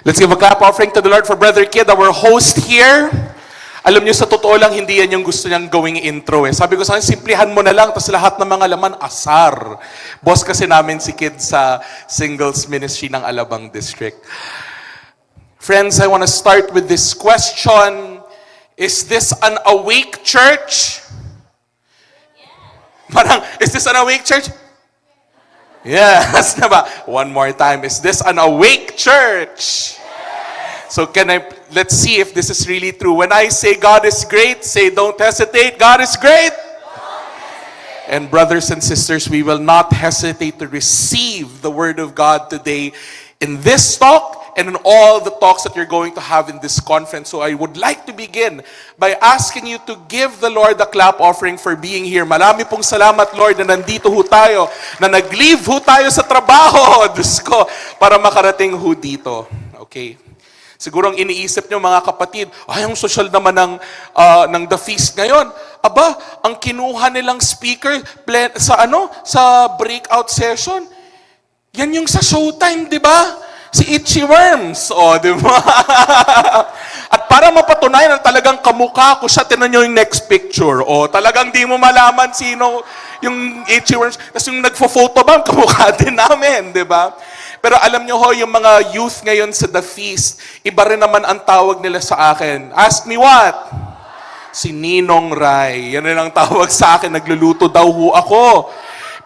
Let's give a clap offering to the Lord for Brother Kid, our host here. Alam niyo, sa totoo lang, hindi yan yung gusto niyang gawing intro eh. Sabi ko sa kanya, simplihan mo na lang, tapos lahat ng mga laman, asar. Boss kasi namin si Kid sa Singles Ministry ng Alabang District. Friends, I want to start with this question. Is this an awake church? Parang, is this an awake church? Yes, diba? One more time. Is this an awake church? So let's see if this is really true. When I say God is great, say don't hesitate. God is great. And brothers and sisters, we will not hesitate to receive the word of God today in this talk and in all the talks that you're going to have in this conference. So I would like to begin by asking you to give the Lord a clap offering for being here. Marami pong salamat, Lord, na nandito ho tayo, na nag-leave ho tayo sa trabaho, Diyos ko, para makarating ho dito. Okay. Siguro ang iniisip nyo, mga kapatid, ay, ang social naman ng The Feast ngayon. Aba, ang kinuha nilang speaker sa breakout session, yan yung sa Showtime, di ba? Si Itchy Worms, di ba? At para mapatunayan na talagang kamukha ko siya, tinan nyo yung next picture. Talagang di mo malaman sino yung Itchy Worms. Tapos yung nagfo-photobomb, kamukha din namin, di ba? Pero alam nyo ho, yung mga youth ngayon sa The Feast, iba rin naman ang tawag nila sa akin. Ask me what? Si Ninong Rai. Yan rin ang tawag sa akin. Nagluluto daw ho ako.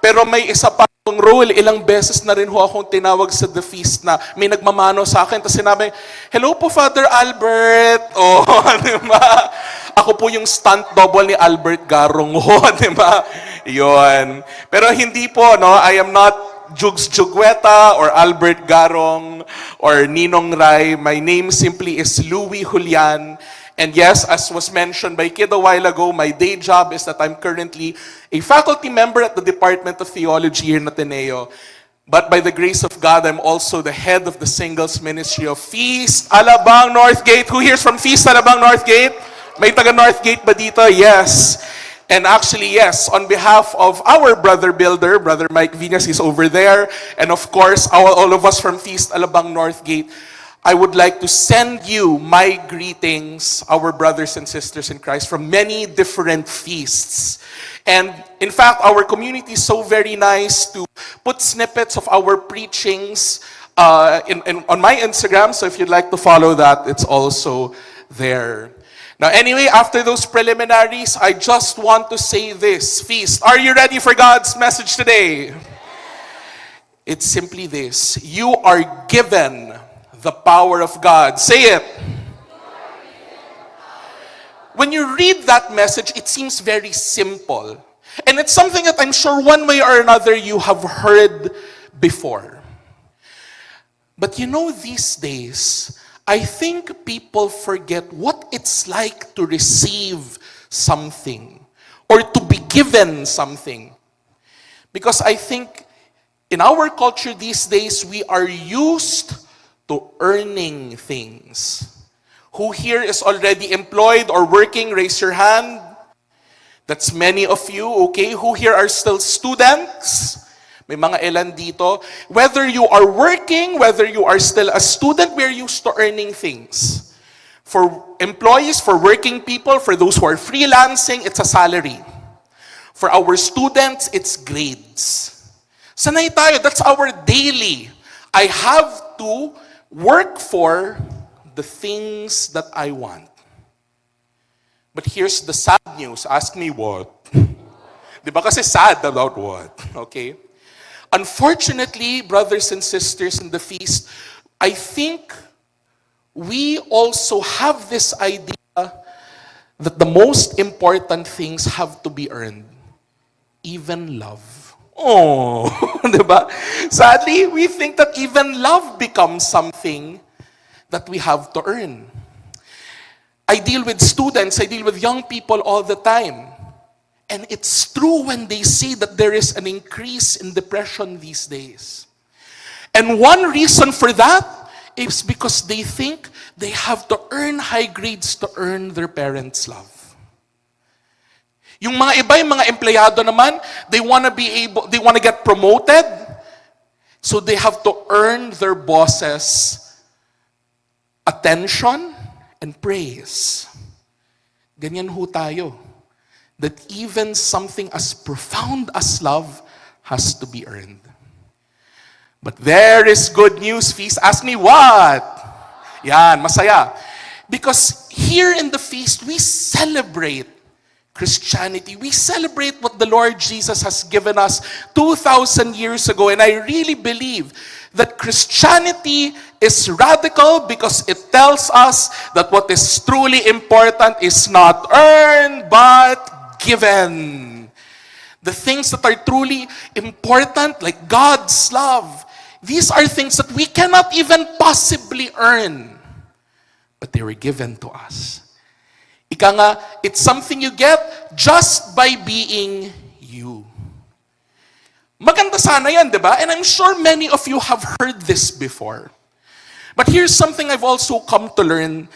Pero may isa pa akong role. Ilang beses na rin ho akong tinawag sa The Feast na may nagmamano sa akin. Tapos sinabi, hello po, Father Albert. Di ba? Ako po yung stunt double ni Albert Garong ho. Di ba? Yun. Pero hindi po, no? I am not Jugs Jugueta or Albert Garong or Ninong Rai. My name simply is Louie Julian. And yes, as was mentioned by Kid a while ago, my day job is that I'm currently a faculty member at the Department of Theology here in Ateneo. But by the grace of God, I'm also the head of the Singles Ministry of Feast Alabang Northgate. Who here's from Feast Alabang Northgate? May taga Northgate ba dito? Yes. And actually, yes, on behalf of our brother builder, Brother Mike Vinas is over there, and of course, all of us from Feast Alabang Northgate, I would like to send you my greetings, our brothers and sisters in Christ, from many different feasts. And in fact, our community is so very nice to put snippets of our preachings on my Instagram, so if you'd like to follow that, it's also there. Now anyway, after those preliminaries, I just want to say this. Feast, are you ready for God's message today? It's simply this. You are given the power of God. Say it. When you read that message, it seems very simple. And it's something that I'm sure one way or another you have heard before. But you know, these days, I think people forget what it's like to receive something or to be given something. Because I think in our culture these days, we are used to earning things. Who here is already employed or working? Raise your hand. That's many of you, okay? Who here are still students? May mga ilan dito. Whether you are working, whether you are still a student, we're used to earning things. For employees, for working people, for those who are freelancing, it's a salary. For our students, it's grades. Sanay tayo, that's our daily. I have to work for the things that I want. But here's the sad news. Ask me what? Di ba kasi sad about what? Okay? Unfortunately, brothers and sisters in the Feast, I think we also have this idea that the most important things have to be earned. Even love. Diba? Sadly, we think that even love becomes something that we have to earn. I deal with students, I deal with young people all the time. And it's true when they say that there is an increase in depression these days. And one reason for that is because they think they have to earn high grades to earn their parents' love. Yung mga iba, yung mga empleyado naman, they want to get promoted, so they have to earn their bosses' attention, and praise. Ganyan ho tayo. That even something as profound as love has to be earned. But there is good news, feast. Ask me what? Yan, masaya. Because here in the feast, we celebrate Christianity. We celebrate what the Lord Jesus has given us 2,000 years ago. And I really believe that Christianity is radical because it tells us that what is truly important is not earned but given. The things that are truly important, like God's love, these are things that we cannot even possibly earn, but they were given to us. Ika nga, it's something you get just by being you. Maganda sana yan, di ba? And I'm sure many of you have heard this before. But here's something I've also come to learn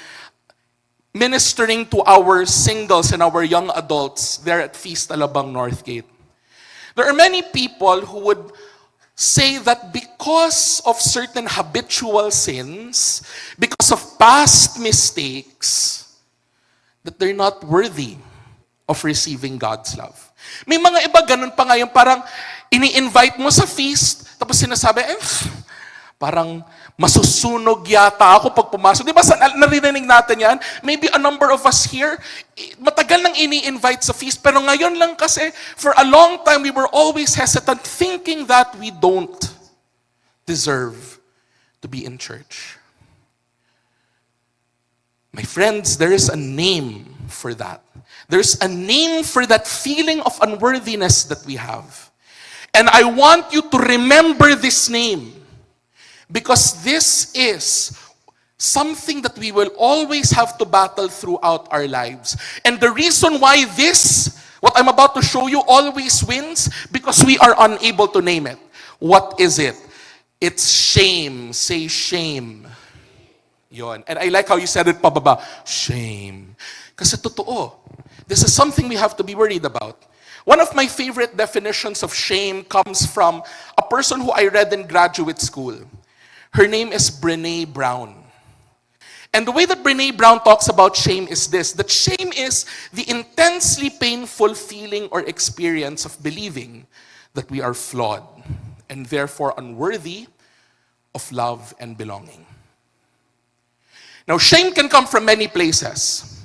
ministering to our singles and our young adults there at Feast Alabang Northgate. There are many people who would say that because of certain habitual sins, because of past mistakes, that they're not worthy of receiving God's love. May mga iba ganun pa nga yung parang ini-invite mo sa feast, tapos sinasabi, parang masusunog yata ako pag pumasok. Di ba naririnig natin yan? Maybe a number of us here, matagal nang ini-invite sa feast, pero ngayon lang kasi, for a long time, we were always hesitant thinking that we don't deserve to be in church. My friends, there is a name for that. There's a name for that feeling of unworthiness that we have. And I want you to remember this name because this is something that we will always have to battle throughout our lives. And the reason why this, what I'm about to show you, always wins, because we are unable to name it. What is it? It's shame. Say shame. Yon. And I like how you said it pababa. Shame. Kasi totoo. This is something we have to be worried about. One of my favorite definitions of shame comes from a person who I read in graduate school. Her name is Brené Brown. And the way that Brené Brown talks about shame is this, that shame is the intensely painful feeling or experience of believing that we are flawed and therefore unworthy of love and belonging. Now, shame can come from many places.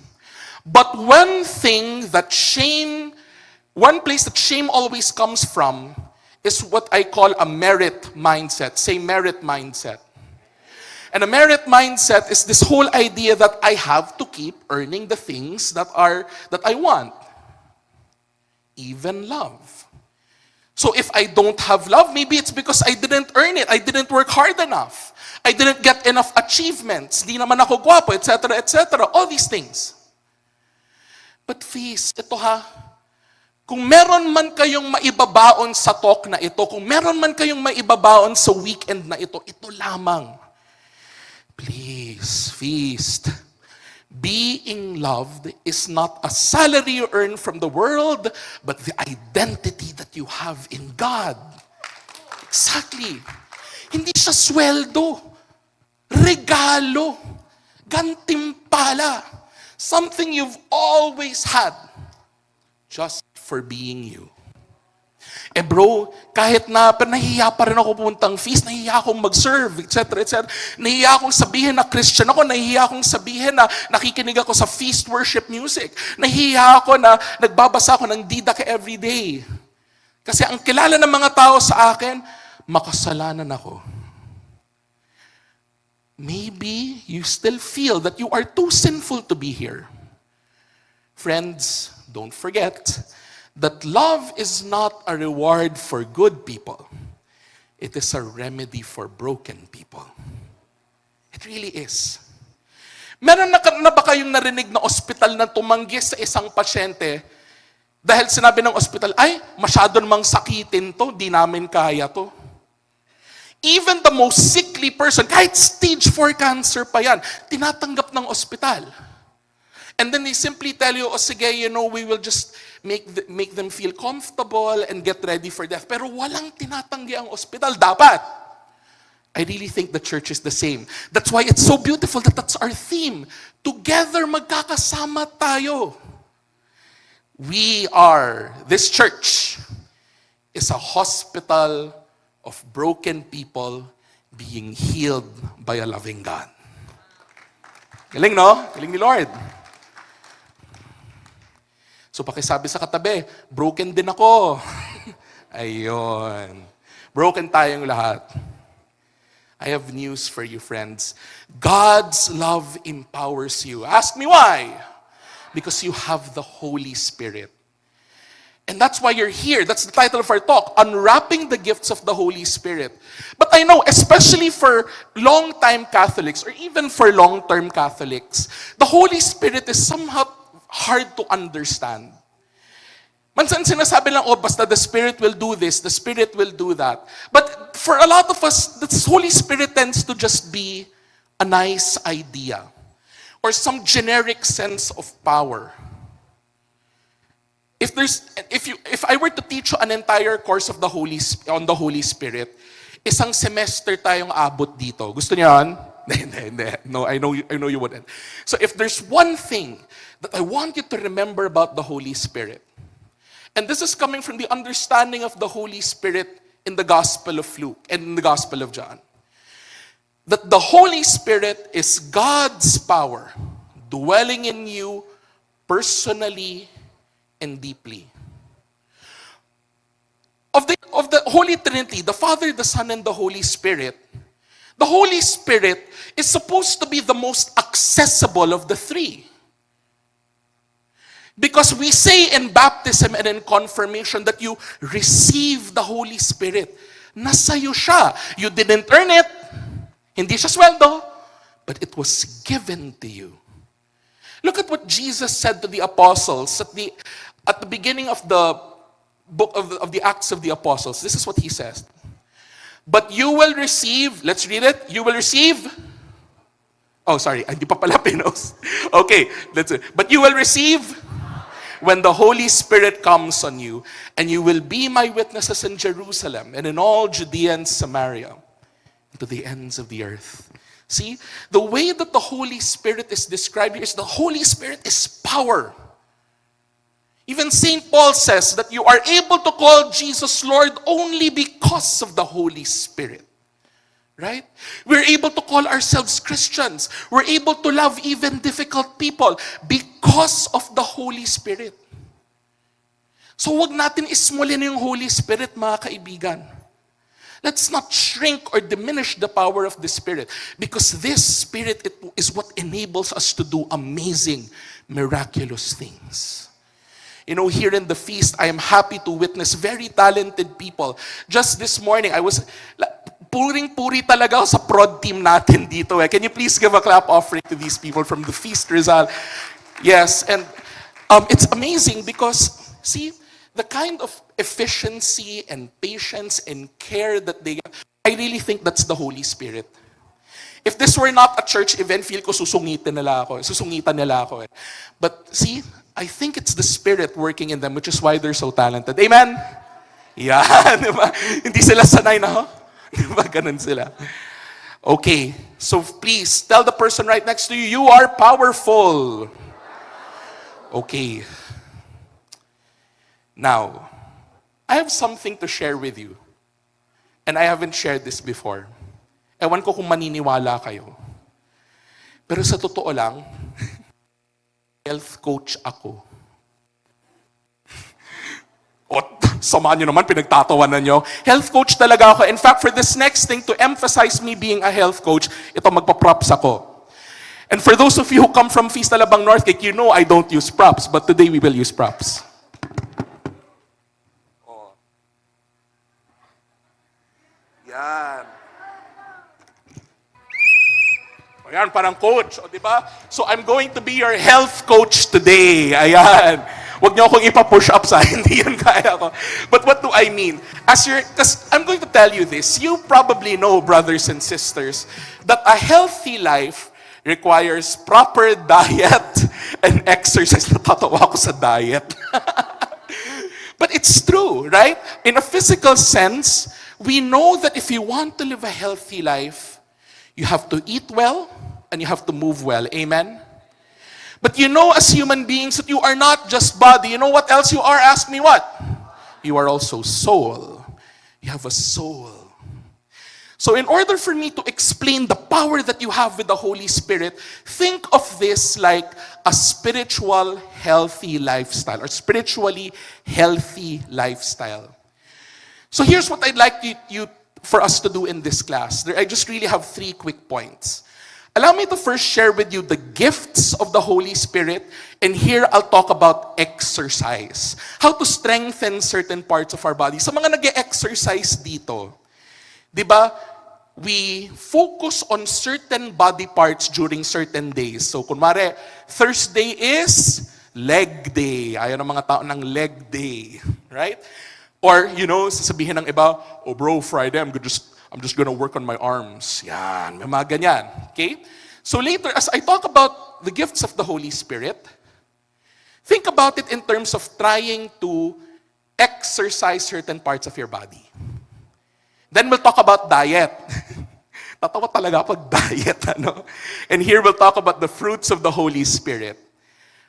But one place that shame always comes from is what I call a merit mindset. Say merit mindset. And a merit mindset is this whole idea that I have to keep earning the things that I want. Even love. So if I don't have love, maybe it's because I didn't earn it. I didn't work hard enough. I didn't get enough achievements. Di naman ako gwapo, etc., etc. All these things. But feast, ito ha, kung meron man kayong maibabaon sa talk na ito, kung meron man kayong maibabaon sa weekend na ito lamang. Please, feast. Being loved is not a salary you earn from the world, but the identity that you have in God. Exactly. Hindi siya sweldo, regalo, gantimpala, something you've always had just for being you. Eh bro, kahit na nahihiya pa rin ako puntang feast, nahihiya akong mag-serve, etc., etc. Nahihiya akong sabihin na Christian ako, nahihiya akong sabihin na nakikinig ako sa feast worship music. Nahihiya ako na nagbabasa ako ng didache everyday. Kasi ang kilala ng mga tao sa akin, makasalanan ako. Maybe you still feel that you are too sinful to be here. Friends, don't forget that love is not a reward for good people. It is a remedy for broken people. It really is. Meron na ba kayong narinig na ospital na tumanggi sa isang pasyente dahil sinabi ng ospital, ay, masyado namang sakitin to, di namin kaya to. Even the most sickly person, kahit stage 4 cancer pa yan, tinatanggap ng ospital. And then they simply tell you, sige, we will just make them feel comfortable and get ready for death. Pero walang tinatanggi ang ospital. Dapat. I really think the church is the same. That's why it's so beautiful that that's our theme. Together magkakasama tayo. This church is a hospital of broken people being healed by a loving God. Galing, no? Galing ni Lord. So pakisabi sa katabi, broken din ako. Ayun. Broken tayong lahat. I have news for you, friends. God's love empowers you. Ask me why? Because you have the Holy Spirit. And that's why you're here. That's the title of our talk, Unwrapping the Gifts of the Holy Spirit. But I know, especially for long-time Catholics, or even for long-term Catholics, the Holy Spirit is somehow hard to understand. Mansan sinasabi lang, basta the Spirit will do this, the Spirit will do that. But for a lot of us, the Holy Spirit tends to just be a nice idea or some generic sense of power. If I were to teach you an entire course of on the Holy Spirit, isang semester tayong abot dito. Gusto niyo yan? Hindi. No, I know you wouldn't. So if there's one thing that I want you to remember about the Holy Spirit, and this is coming from the understanding of the Holy Spirit in the Gospel of Luke and in the Gospel of John, that the Holy Spirit is God's power dwelling in you personally and deeply. Of the Holy Trinity, the Father, the Son, and the Holy Spirit, the Holy Spirit is supposed to be the most accessible of the three. Because we say in baptism and in confirmation that you receive the Holy Spirit. Nasa'yo siya. You didn't earn it. Hindi siya sweldo. But it was given to you. Look at what Jesus said to the apostles at the beginning of the book of the Acts of the Apostles. This is what he says. But you will receive, let's read it. You will receive, hindi pa pala pinos. Okay, but you will receive when the Holy Spirit comes on you, and you will be my witnesses in Jerusalem and in all Judea and Samaria, and to the ends of the earth. See, the way that the Holy Spirit is described here is the Holy Spirit is power. Even St. Paul says that you are able to call Jesus Lord only because of the Holy Spirit. Right? We're able to call ourselves Christians. We're able to love even difficult people because of the Holy Spirit. So wag natin ismulin yung Holy Spirit, mga kaibigan. Let's not shrink or diminish the power of the Spirit, because this Spirit is what enables us to do amazing, miraculous things. You know, here in the feast, I am happy to witness very talented people. Just this morning, puring-puri talaga ako sa prod team natin dito. Can you please give a clap offering to these people from the Feast Rizal? Yes, and it's amazing because, see, the kind of efficiency and patience and care that they get, I really think that's the Holy Spirit. If this were not a church event, feel ko susungitan nila ako. But see, I think it's the Spirit working in them, which is why they're so talented. Amen? Yeah, diba? Hindi sila sanay na, diba? Ganun sila. Okay, so please, tell the person right next to you, you are powerful. Okay. Now, I have something to share with you. And I haven't shared this before. Ewan ko kung maniniwala kayo. Pero sa totoo lang, health coach ako. Sama nyo naman, pinagtatawanan nyo. Health coach talaga ako. In fact, for this next thing, to emphasize me being a health coach, ito magpa-props ako. And for those of you who come from Feast Alabang North, you know I don't use props, but today we will use props. Yan. Ayan, parang coach, di ba? So I'm going to be your health coach today. Ayan. Huwag niyo akong ipa-push up sa hindi yun kaya ko. But what do I mean? Because I'm going to tell you this. You probably know, brothers and sisters, that a healthy life requires proper diet and exercise. Natatawa ako sa diet. But it's true, right? In a physical sense, we know that if you want to live a healthy life, you have to eat well and you have to move well. Amen? But you know, as human beings, that you are not just body. You know what else you are? Ask me what? You are also soul. You have a soul. So in order for me to explain the power that you have with the Holy Spirit, think of this like a spiritual healthy lifestyle or spiritually healthy lifestyle. So here's what I'd like for us to do in this class. I just really have 3 quick points. Allow me to first share with you the gifts of the Holy Spirit, and here I'll talk about exercise. How to strengthen certain parts of our body. Sa mga nag-e-exercise dito, di ba, we focus on certain body parts during certain days. So, kunwari, Thursday is leg day. Ayaw ng mga tao ng leg day. Right? Or, sasabihin ng iba, oh bro, Friday, I'm just gonna work on my arms. Yan, may mga ganyan. Okay? So later, as I talk about the gifts of the Holy Spirit, think about it in terms of trying to exercise certain parts of your body. Then we'll talk about diet. Tatawa talaga pag diet, ano? And here we'll talk about the fruits of the Holy Spirit.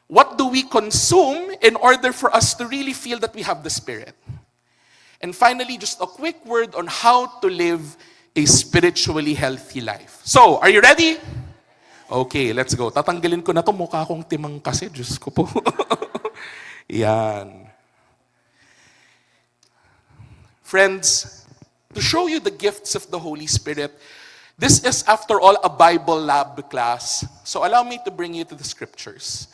What do we consume in order for us to really feel that we have the Spirit? And finally, just a quick word on how to live a spiritually healthy life. So, are you ready? Okay, let's go. Tatanggalin ko na to, mukha akong timang kasi. Diyos ko po. Yan. Friends, to show you the gifts of the Holy Spirit, this is, after all, a Bible lab class. So allow me to bring you to the scriptures.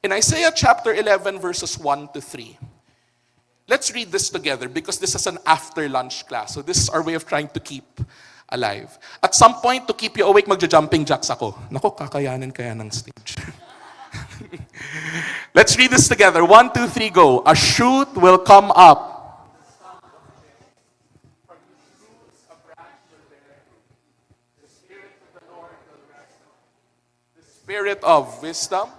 In Isaiah chapter 11, verses 1 to 3. Let's read this together because this is an after-lunch class. So this is our way of trying to keep alive. At some point, to keep you awake, magja-jumping jacks ako. Nako, kakayanin kaya ng stage. Let's read this together. 1, 2, 3, go. A shoot will come up. From the shoots a branch will bear. The Spirit of the Lord will rest on it. The Spirit of wisdom.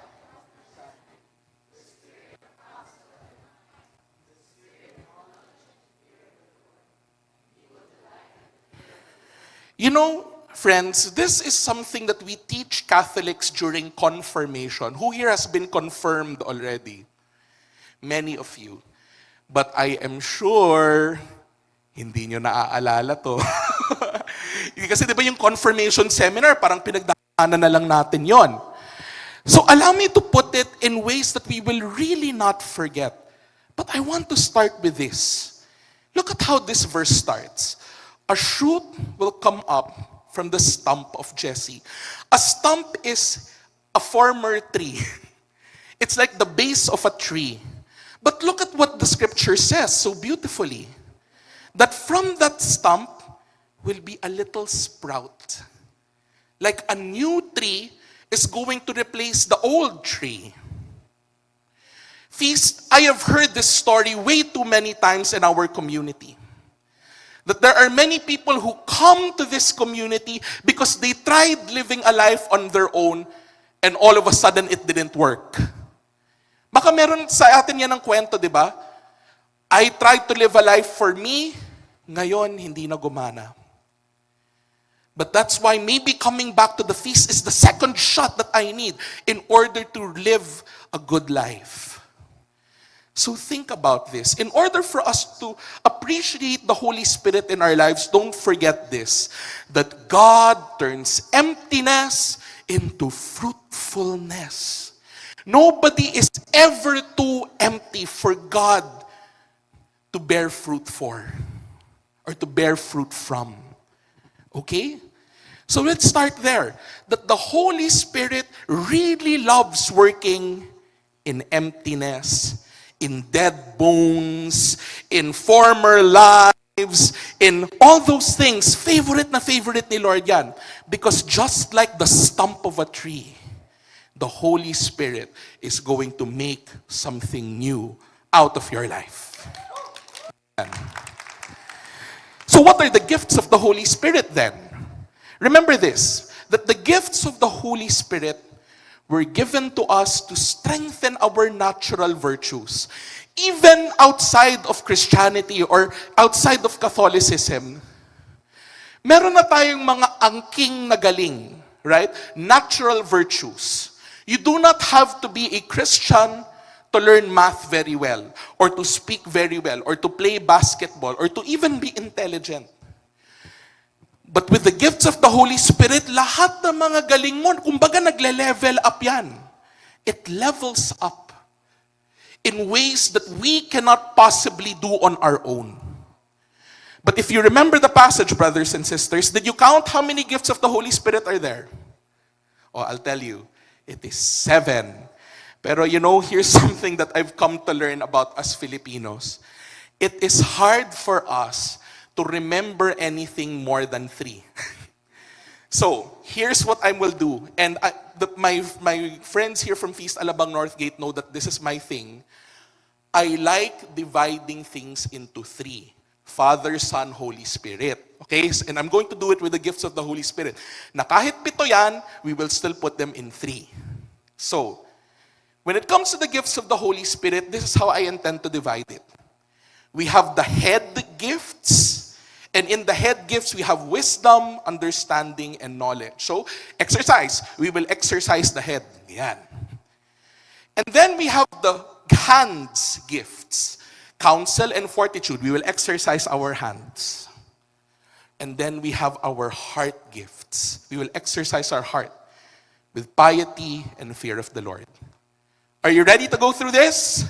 You know, friends, this is something that we teach Catholics during confirmation. Who here has been confirmed already? Many of you. But I am sure, hindi nyo naaalala to. Kasi di ba yung confirmation seminar, parang pinagdaanan na lang natin yon. So allow me to put it in ways that we will really not forget. But I want to start with this. Look at how this verse starts. A shoot will come up from the stump of Jesse. A stump is a former tree. It's like the base of a tree. But look at what the scripture says so beautifully. That from that stump will be a little sprout. Like a new tree is going to replace the old tree. Feast, I have heard this story way too many times in our community. That there are many people who come to this community because they tried living a life on their own and all of a sudden it didn't work. Baka meron sa atin yan ng kwento, di ba? I tried to live a life for me, ngayon hindi na gumana. But that's why maybe coming back to the feast is the second shot that I need in order to live a good life. So think about this. In order for us to appreciate the Holy Spirit in our lives, don't forget this, that God turns emptiness into fruitfulness. Nobody is ever too empty for God to bear fruit for or to bear fruit from. Okay? So let's start there. That the Holy Spirit really loves working in emptiness, in dead bones, in former lives, in all those things. Favorite ni Lord yan. Because just like the stump of a tree, the Holy Spirit is going to make something new out of your life. So what are the gifts of the Holy Spirit then? Remember this, that the gifts of the Holy Spirit were given to us to strengthen our natural virtues. Even outside of Christianity or outside of Catholicism, meron na tayong mga angking na galing, right? Natural virtues. You do not have to be a Christian to learn math very well, or to speak very well, or to play basketball, or to even be intelligent. But with the gifts of the Holy Spirit, lahat ng mga galing mo, kumbaga nagle-level up yan. It levels up in ways that we cannot possibly do on our own. But if you remember the passage, brothers and sisters, did you count how many gifts of the Holy Spirit are there? Oh, I'll tell you, it is 7. Pero here's something that I've come to learn about us Filipinos. It is hard for us to remember anything more than 3. So, here's what I will do. And my friends here from Feast Alabang Northgate know that this is my thing. I like dividing things into 3. Father, Son, Holy Spirit. Okay? And I'm going to do it with the gifts of the Holy Spirit. Na kahit 7 yan, we will still put them in 3. So, when it comes to the gifts of the Holy Spirit, this is how I intend to divide it. We have the head gifts. And in the head gifts, we have wisdom, understanding, and knowledge. So, exercise. We will exercise the head. Yan. And then we have the hands gifts. Counsel and fortitude. We will exercise our hands. And then we have our heart gifts. We will exercise our heart with piety and fear of the Lord. Are you ready to go through this?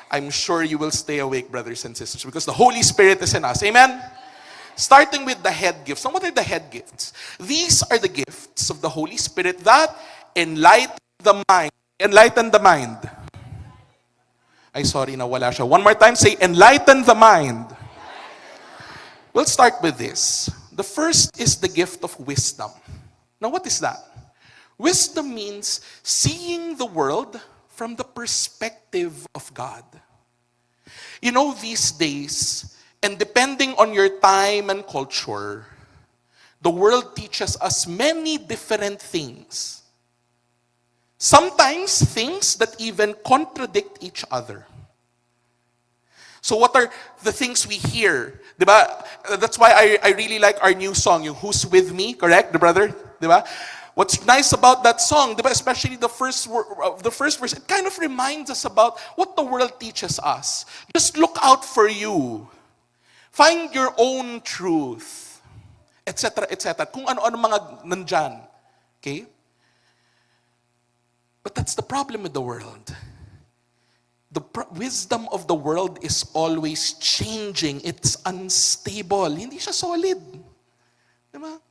I'm sure you will stay awake, brothers and sisters, because the Holy Spirit is in us. Amen? Starting with the head gifts. So what are the head gifts? These are the gifts of the Holy Spirit that enlighten the mind. Enlighten the mind. Ay, sorry, nawala siya. One more time, say, enlighten the mind. We'll start with this. The first is the gift of wisdom. Now, what is that? Wisdom means seeing the world from the perspective of God. These days, and depending on your time and culture, the world teaches us many different things. Sometimes things that even contradict each other. So what are the things we hear? Diba? That's why I really like our new song, yung Who's With Me, correct, the brother? Diba? What's nice about that song, diba? Especially the first verse, it kind of reminds us about what the world teaches us. Just look out for you. Find your own truth, etc., etc. Kung ano-ano mga nandyan. Okay? But that's the problem with the world. The wisdom of the world is always changing. It's unstable. Hindi siya solid. Diba?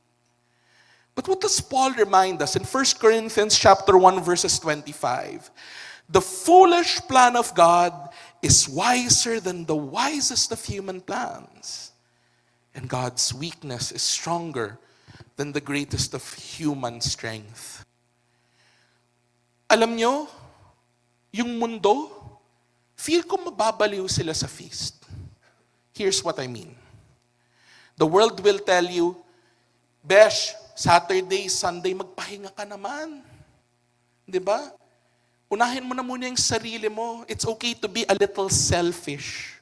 But what does Paul remind us in 1 Corinthians chapter 1, verses 25? The foolish plan of God is wiser than the wisest of human plans. And God's weakness is stronger than the greatest of human strength. Alam nyo, yung mundo, feel ko mababaliw sila sa feast. Here's what I mean. The world will tell you, Besh, Saturday, Sunday, magpahinga ka naman. Diba? Unahin mo na muna yung sarili mo. It's okay to be a little selfish.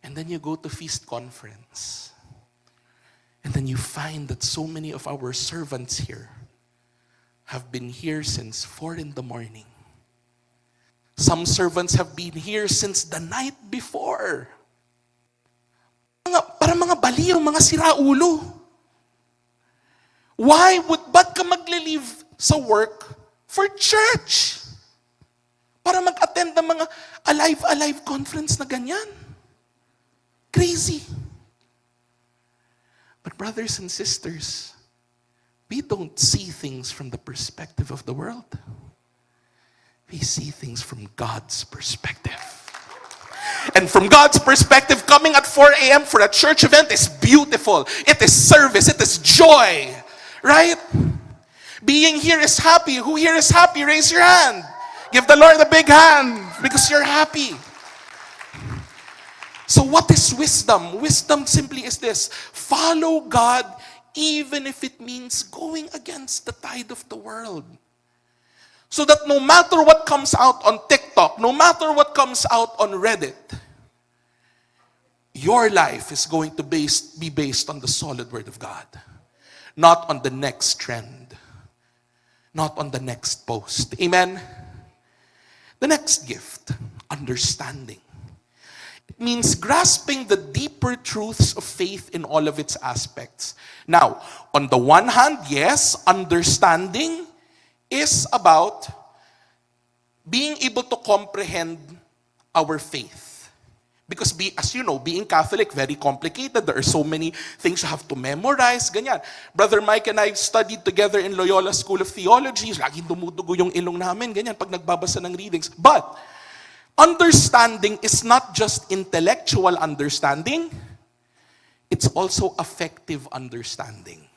And then you go to feast conference. And then you find that so many of our servants here have been here since 4 in the morning. Some servants have been here since the night before. Para mga baliw, mga siraulo. Ba't ka magle-leave sa work for church? Para mag-attend ng mga alive conference na ganyan. Crazy. But brothers and sisters, we don't see things from the perspective of the world. We see things from God's perspective. And from God's perspective, coming at 4 a.m. for a church event is beautiful. It is service. It is joy. Right? Being here is happy. Who here is happy? Raise your hand. Give the Lord a big hand because you're happy. So what is wisdom? Wisdom simply is this. Follow God even if it means going against the tide of the world. So that no matter what comes out on TikTok, no matter what comes out on Reddit, your life is going to be based on the solid Word of God. Not on the next trend. Not on the next post. Amen? The next gift, understanding. It means grasping the deeper truths of faith in all of its aspects. Now, on the one hand, yes, understanding is about being able to comprehend our faith. Because as you know, being Catholic, very complicated. There are so many things you have to memorize, ganyan. Brother Mike and I studied together in Loyola School of Theology. Laging dumudugo yung ilong namin, ganyan, pag nagbabasa ng readings. But, understanding is not just intellectual understanding, it's also affective understanding.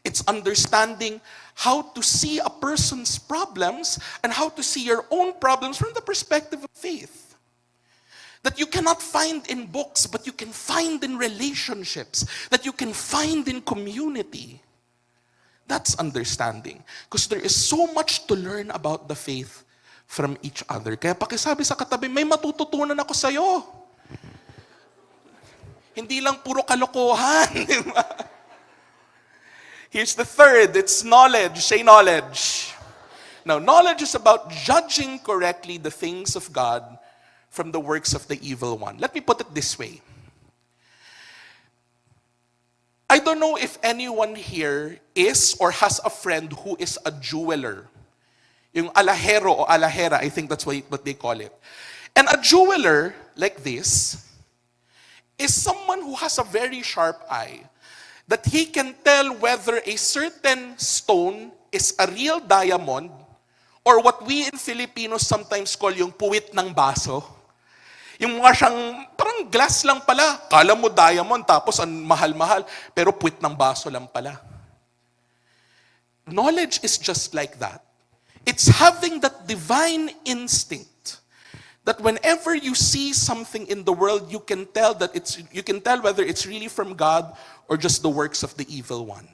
It's understanding how to see a person's problems and how to see your own problems from the perspective of faith. That you cannot find in books, but you can find in relationships, that you can find in community. That's understanding. Because there is so much to learn about the faith from each other. Kaya pakisabi sa katabi, may matututunan ako sa'yo. Hindi lang puro kalokohan. Di ba? Here's the third, it's knowledge. Say knowledge. Now, knowledge is about judging correctly the things of God from the works of the evil one. Let me put it this way. I don't know if anyone here is or has a friend who is a jeweler. Yung alahero o alahera, I think that's what they call it. And a jeweler like this is someone who has a very sharp eye, that he can tell whether a certain stone is a real diamond or what we in Filipinos sometimes call yung puwit ng baso. Yung mga siyang, parang glass lang pala. Kala mo diamond, tapos ang mahal-mahal. Pero puwit ng baso lang pala. Knowledge is just like that. It's having that divine instinct that whenever you see something in the world, you can tell whether it's really from God or just the works of the evil one.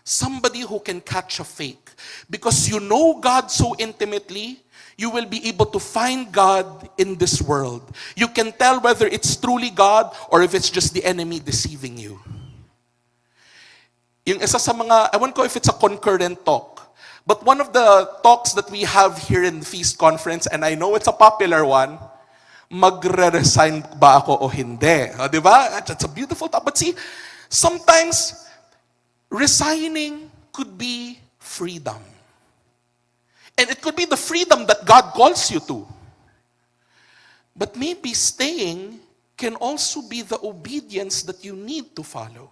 Somebody who can catch a fake. Because you know God so intimately, you will be able to find God in this world. You can tell whether it's truly God or if it's just the enemy deceiving you. Yung isa sa mga, I won't know if it's a concurrent talk, but one of the talks that we have here in the Feast Conference, and I know it's a popular one, magre-resign ba ako o hindi? O, di ba? It's a beautiful talk. But see, sometimes resigning could be freedom. And it could be the freedom that God calls you to. But maybe staying can also be the obedience that you need to follow.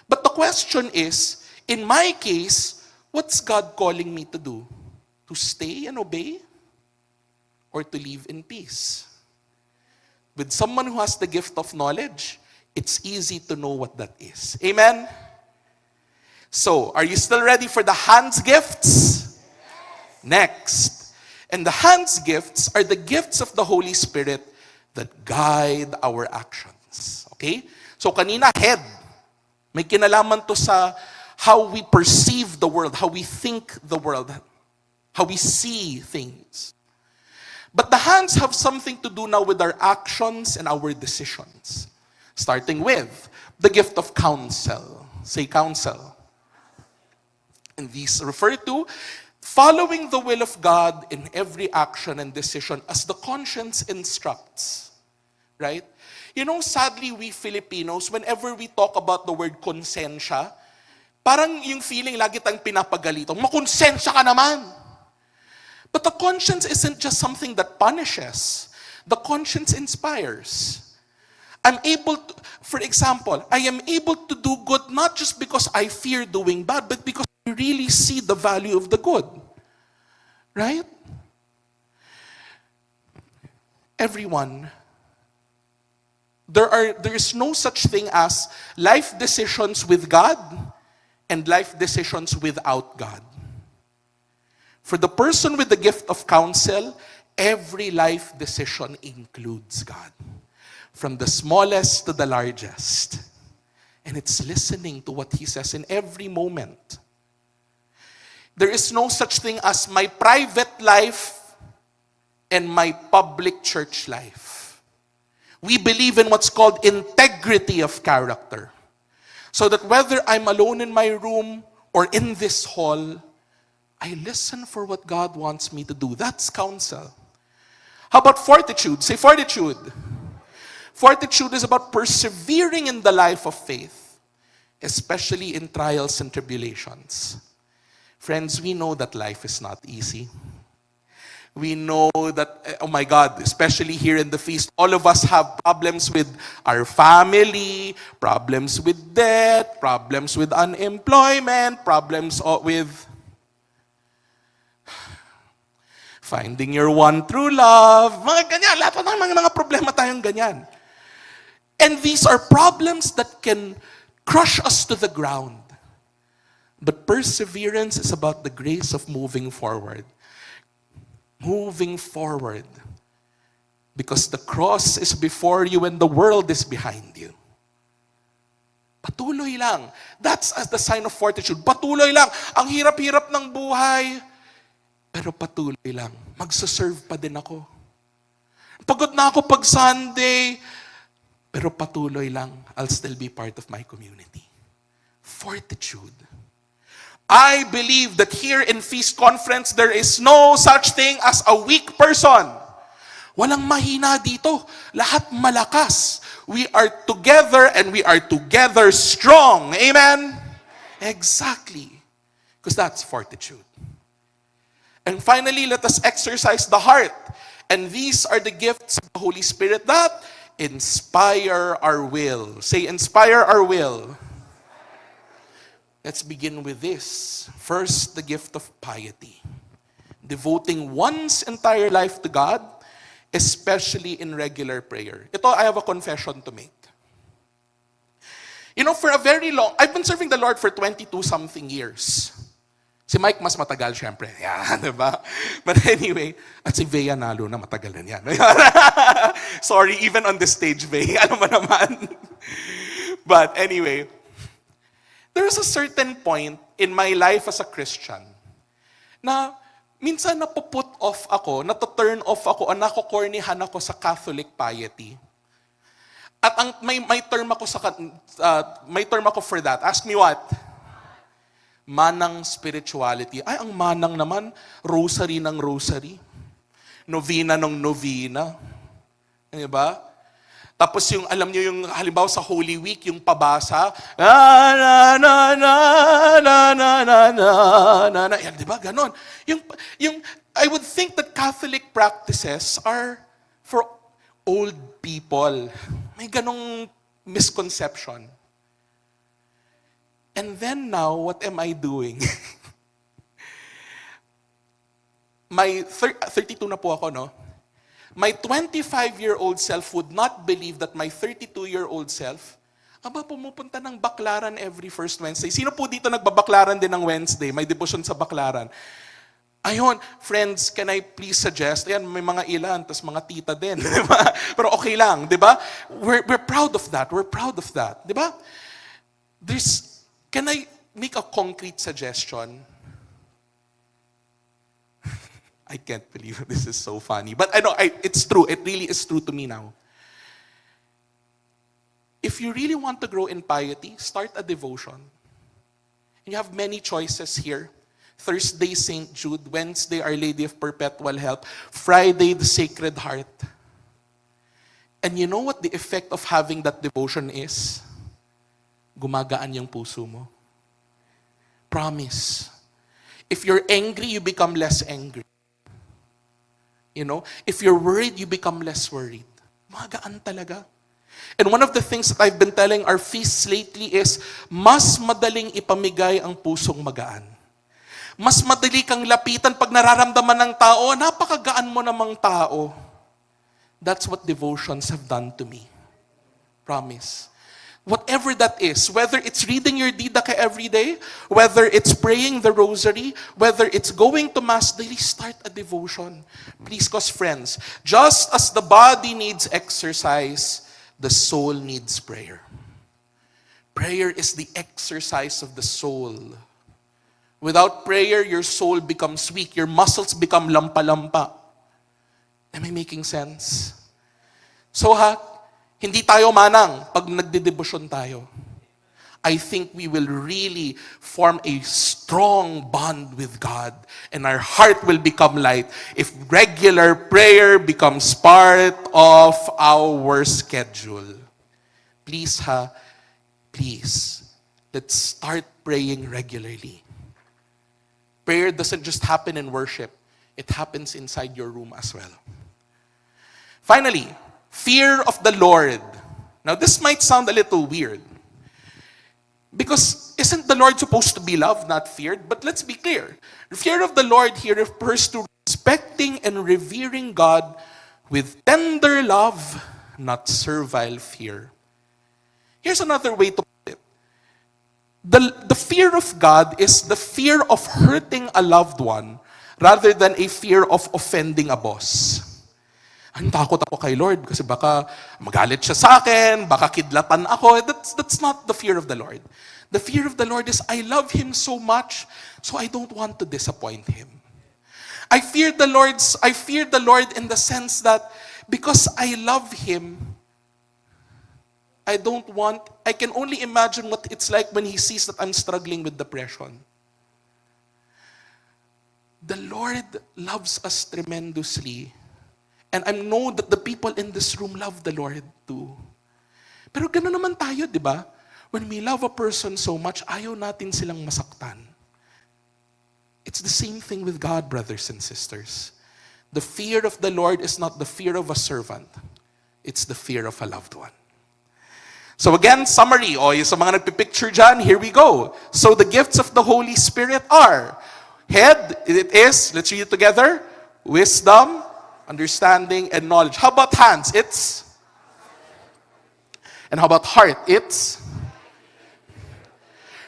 But the question is, in my case, what's God calling me to do? To stay and obey? Or to live in peace? With someone who has the gift of knowledge, it's easy to know what that is. Amen? So, are you still ready for the hands gifts? Next. And the hands gifts are the gifts of the Holy Spirit that guide our actions. Okay? So kanina, head. May kinalaman to sa how we perceive the world, how we think the world, how we see things. But the hands have something to do now with our actions and our decisions. Starting with the gift of counsel. Say counsel. And these refer to following the will of God in every action and decision as the conscience instructs. Right? You know, sadly, we Filipinos, whenever we talk about the word konsensya, parang yung feeling lagi tayong pinapagalitan, makonsensya ka naman. But the conscience isn't just something that punishes. The conscience inspires. I'm able to, for example, I am able to do good not just because I fear doing bad, but because I really see the value of the good. Right? Everyone, there is no such thing as life decisions with God and life decisions without God. For the person with the gift of counsel, every life decision includes God. From the smallest to the largest. And it's listening to what He says in every moment. there is no such thing as my private life and my public church life. We believe in what's called integrity of character. So that whether I'm alone in my room or in this hall, I listen for what God wants me to do. That's counsel. How about fortitude? Say fortitude. Fortitude is about persevering in the life of faith, especially in trials and tribulations. Friends, we know that life is not easy. We know that, oh my God, especially here in the feast, all of us have problems with our family, problems with debt, problems with unemployment, problems with finding your one true love. Mga ganyan, lahat ng mga problema tayong ganyan. And these are problems that can crush us to the ground. But perseverance is about the grace of moving forward. Moving forward. Because the cross is before you and the world is behind you. Patuloy lang. That's as the sign of fortitude. Patuloy lang. Ang hirap-hirap ng buhay. Pero patuloy lang. Magsaserve pa din ako. Pagod na ako pag Sunday. Pero patuloy lang. I'll still be part of my community. Fortitude. I believe that here in Feast Conference, there is no such thing as a weak person. Walang mahina dito. Lahat malakas. We are together and we are together strong. Amen? Exactly. Because that's fortitude. And finally, let us exercise the heart. And these are the gifts of the Holy Spirit that inspire our will. Say, inspire our will. Let's begin with this. First, the gift of piety. Devoting one's entire life to God, especially in regular prayer. Ito, I have a confession to make. You know, for a very long, I've been serving the Lord for 22-something years. Si Mike mas matagal, syempre. Yan, diba? But anyway, at si Vea Nalo na matagal na yan. Sorry, even on the stage, Vea, ano mo naman. But anyway, there's a certain point in my life as a Christian na minsan napuput off ako, nato-turn off ako, o nakokornihan ako sa Catholic piety. At ang may term ako for that. Ask me what? Manang spirituality. Ay, ang manang naman, rosary ng rosary. Novena ng novena. Diba? Tapos yung, alam nyo yung, halimbawa sa Holy Week, yung pabasa, na na na na na na na na, yan, diba? Ganon. I would think that Catholic practices are for old people. May ganong misconception. And then now, what am I doing? My 32 na po ako, no? My 25-year-old self would not believe that my 32-year-old self, pumupunta ng baklaran every first Wednesday. Sino po dito nagbabaklaran din ng Wednesday? May devotion sa baklaran. Ayun, friends, can I please suggest? Ayan, may mga ilan, tas mga tita din. Diba? Pero okay lang, di ba? We're proud of that. We're proud of that. Di ba? Can I make a concrete suggestion? I can't believe this is so funny. But I know, it's true. It really is true to me now. If you really want to grow in piety, start a devotion. And you have many choices here. Thursday, St. Jude. Wednesday, Our Lady of Perpetual Help. Friday, the Sacred Heart. And you know what the effect of having that devotion is? Gumagaan yung puso mo. Promise. If you're angry, you become less angry. You know, if you're worried, you become less worried. Magaan talaga. And one of the things that I've been telling our feasts lately is, mas madaling ipamigay ang pusong magaan. Mas madali kang lapitan pag nararamdaman ng tao, napakagaan mo namang tao. That's what devotions have done to me. Promise. Whatever that is, whether it's reading your Didache every day, whether it's praying the rosary, whether it's going to Mass daily, start a devotion. Please, cause friends, just as the body needs exercise, the soul needs prayer. Prayer is the exercise of the soul. Without prayer, your soul becomes weak. Your muscles become lampa-lampa. Am I making sense? So hindi tayo manang pag nagdedebosyon tayo. I think we will really form a strong bond with God and our heart will become light if regular prayer becomes part of our schedule. Please please, let's start praying regularly. Prayer doesn't just happen in worship. It happens inside your room as well. Finally, fear of the Lord. Now this might sound a little weird. Because isn't the Lord supposed to be loved, not feared? But let's be clear. The fear of the Lord here refers to respecting and revering God with tender love, not servile fear. Here's another way to put it. The fear of God is the fear of hurting a loved one rather than a fear of offending a boss. Ang takot ako kay Lord kasi baka magalit siya sa akin, baka kidlatan ako. That's not the fear of the Lord. The fear of the Lord is I love Him so much, so I don't want to disappoint Him. I fear the Lord in the sense that because I love Him, I can only imagine what it's like when He sees that I'm struggling with depression. The Lord loves us tremendously. And I know that the people in this room love the Lord too. Pero gano'n naman tayo, di ba? When we love a person so much, ayaw natin silang masaktan. It's the same thing with God, brothers and sisters. The fear of the Lord is not the fear of a servant. It's the fear of a loved one. So again, summary. Sa mga nagpipicture dyan, here we go. So the gifts of the Holy Spirit are, head, it is, let's read it together, wisdom, understanding, and knowledge. How about hands? And how about heart?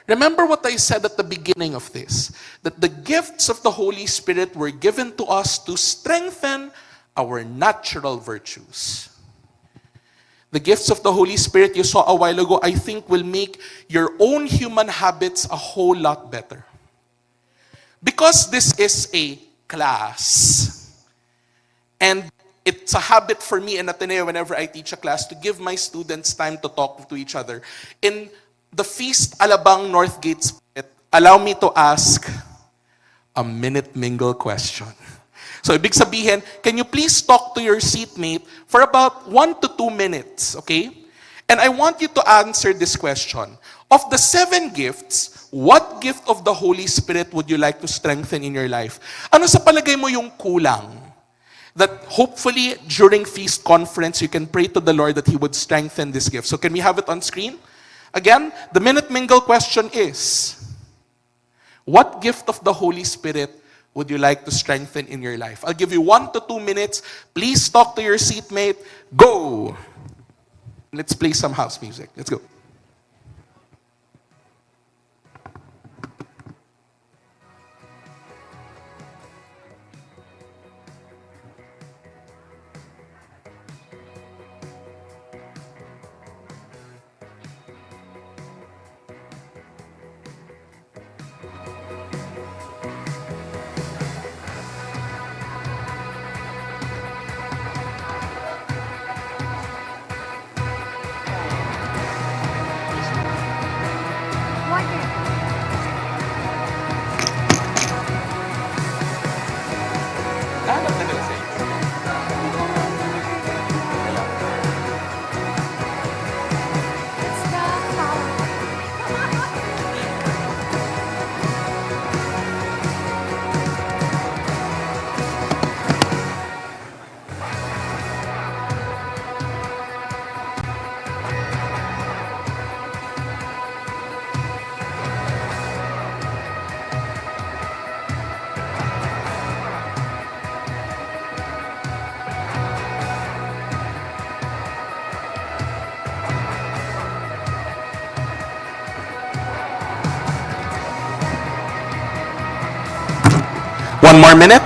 Remember what I said at the beginning of this, that the gifts of the Holy Spirit were given to us to strengthen our natural virtues. The gifts of the Holy Spirit you saw a while ago, I think will make your own human habits a whole lot better. Because this is a class, and it's a habit for me in Ateneo whenever I teach a class to give my students time to talk to each other. In the Feast Alabang Northgate Spirit, allow me to ask a minute mingle question. So, ibig sabihin, can you please talk to your seatmate for about 1 to 2 minutes, okay? And I want you to answer this question. Of the 7 gifts, what gift of the Holy Spirit would you like to strengthen in your life? Ano sa palagay mo yung kulang? That hopefully during feast conference, you can pray to the Lord that He would strengthen this gift. So can we have it on screen? Again, the minute mingle question is, what gift of the Holy Spirit would you like to strengthen in your life? I'll give you 1 to 2 minutes. Please talk to your seatmate. Go! Let's play some house music. Let's go. One more minute.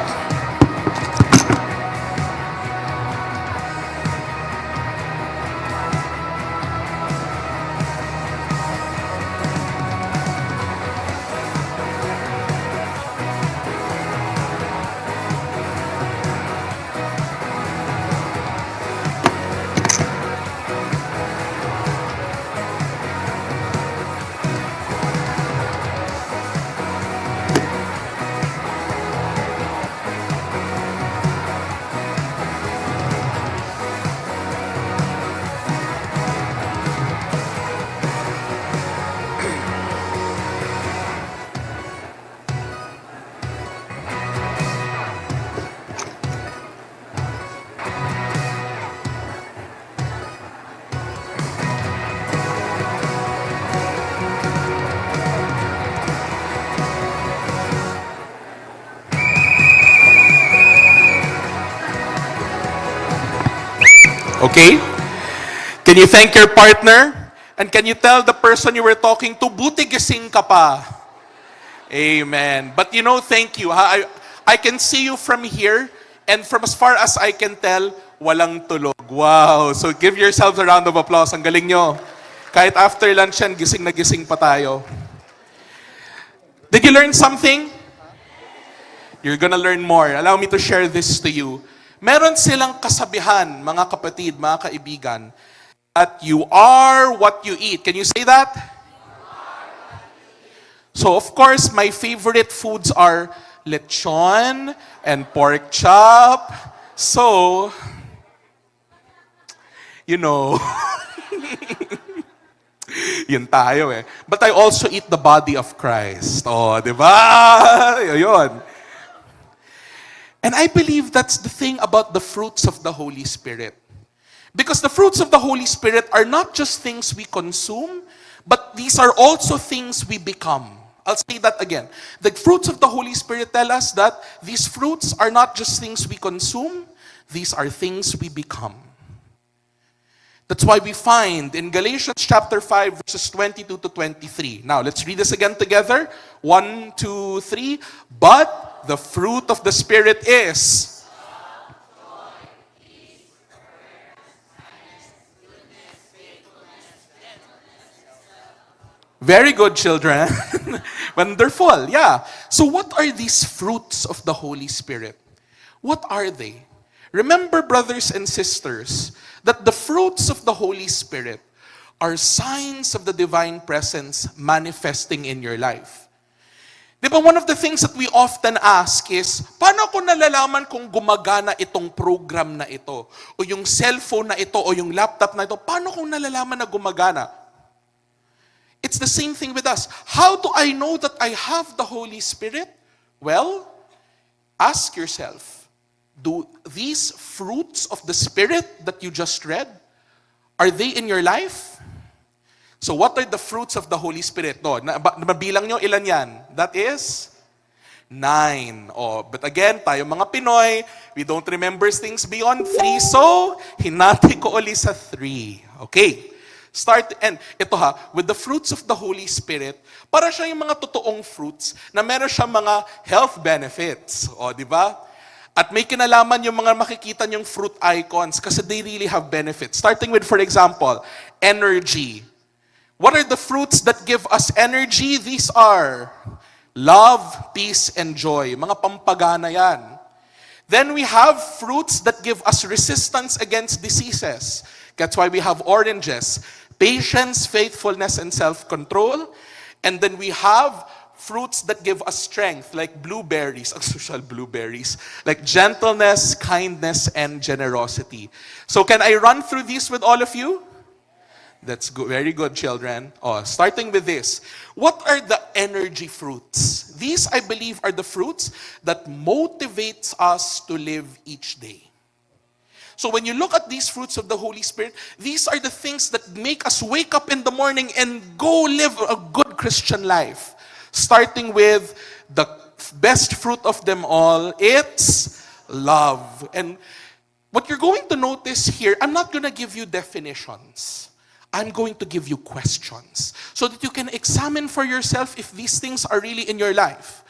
Okay? Can you thank your partner? And can you tell the person you were talking to, buti gising ka pa? Amen. But you know, thank you. I can see you from here, and from as far as I can tell, walang tulog. Wow. So give yourselves a round of applause. Ang galing nyo. Kahit after lunch yan, gising na gising pa tayo. Did you learn something? You're gonna learn more. Allow me to share this to you. Meron silang kasabihan, mga kapatid, mga kaibigan, that you are what you eat. Can you say that? So of course, my favorite foods are lechon and pork chop. So, you know, yun tayo eh. But I also eat the body of Christ. Oh, di ba? Yun. And I believe that's the thing about the fruits of the Holy Spirit. Because the fruits of the Holy Spirit are not just things we consume, but these are also things we become. I'll say that again. The fruits of the Holy Spirit tell us that these fruits are not just things we consume, these are things we become. That's why we find in Galatians chapter 5, verses 22 to 23. Now, let's read this again together. 1, 2, 3. But the fruit of the Spirit is... Very good, children. Wonderful, yeah. So what are these fruits of the Holy Spirit? What are they? Remember, brothers and sisters, that the fruits of the Holy Spirit are signs of the divine presence manifesting in your life. Di ba, one of the things that we often ask is, paano ko nalalaman kung gumagana itong program na ito? O yung cellphone na ito, o yung laptop na ito, paano ko nalalaman na gumagana? It's the same thing with us. How do I know that I have the Holy Spirit? Well, ask yourself, do these fruits of the Spirit that you just read, are they in your life? So what are the fruits of the Holy Spirit? No, mabilang nyo ilan yan? That is 9. Oh, but again, tayo mga Pinoy, we don't remember things beyond 3. So, hinati ko uli sa 3. Okay. Start, and ito with the fruits of the Holy Spirit, para siya yung mga totoong fruits na meron siya mga health benefits. O, di ba? At may kinalaman yung mga makikita yung fruit icons kasi they really have benefits. Starting with, for example, energy. What are the fruits that give us energy? These are love, peace, and joy. Mga pampagana yan. Then we have fruits that give us resistance against diseases. That's why we have oranges. Patience, faithfulness, and self-control. And then we have fruits that give us strength, like blueberries, social blueberries, like gentleness, kindness, and generosity. So can I run through these with all of you? That's good. Very good, children. Oh, starting with this. What are the energy fruits? These, I believe, are the fruits that motivates us to live each day. So when you look at these fruits of the Holy Spirit, these are the things that make us wake up in the morning and go live a good Christian life. Starting with the best fruit of them all, it's love. And what you're going to notice here, I'm not going to give you definitions. I'm going to give you questions so that you can examine for yourself if these things are really in your life.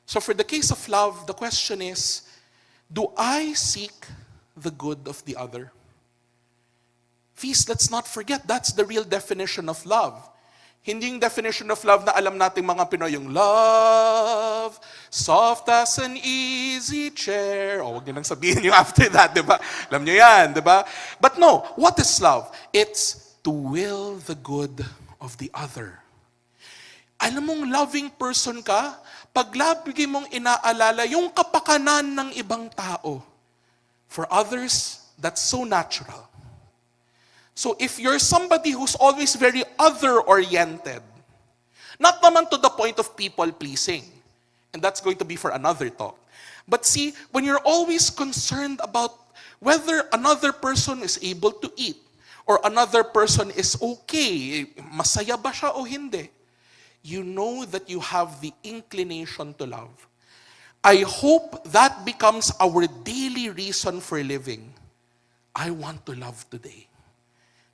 So for the case of love, the question is, do I seek the good of the other? Please, let's not forget, that's the real definition of love. Hindi yung definition of love na alam nating mga Pinoy, yung love, soft as an easy chair. O, wag niyo nang sabihin yung after that, di ba? Alam niyo yan, di ba? But no, what is love? It's to will the good of the other. Alam mong loving person ka, pag lagi mong inaalala yung kapakanan ng ibang tao. For others, that's so natural. So if you're somebody who's always very other-oriented, not naman to the point of people-pleasing, and that's going to be for another talk. But see, when you're always concerned about whether another person is able to eat, or another person is okay, masaya ba siya o hindi, you know that you have the inclination to love. I hope that becomes our daily reason for living. I want to love today.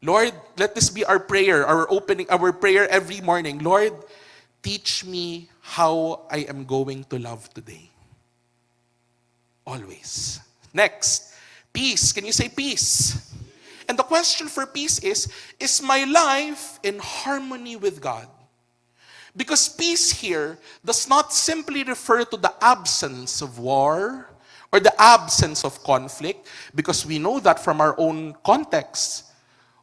Lord, let this be our prayer, our prayer every morning. Lord, teach me how I am going to love today. Always. Next, peace. Can you say peace? And the question for peace is my life in harmony with God? Because peace here does not simply refer to the absence of war or the absence of conflict, because we know that from our own context.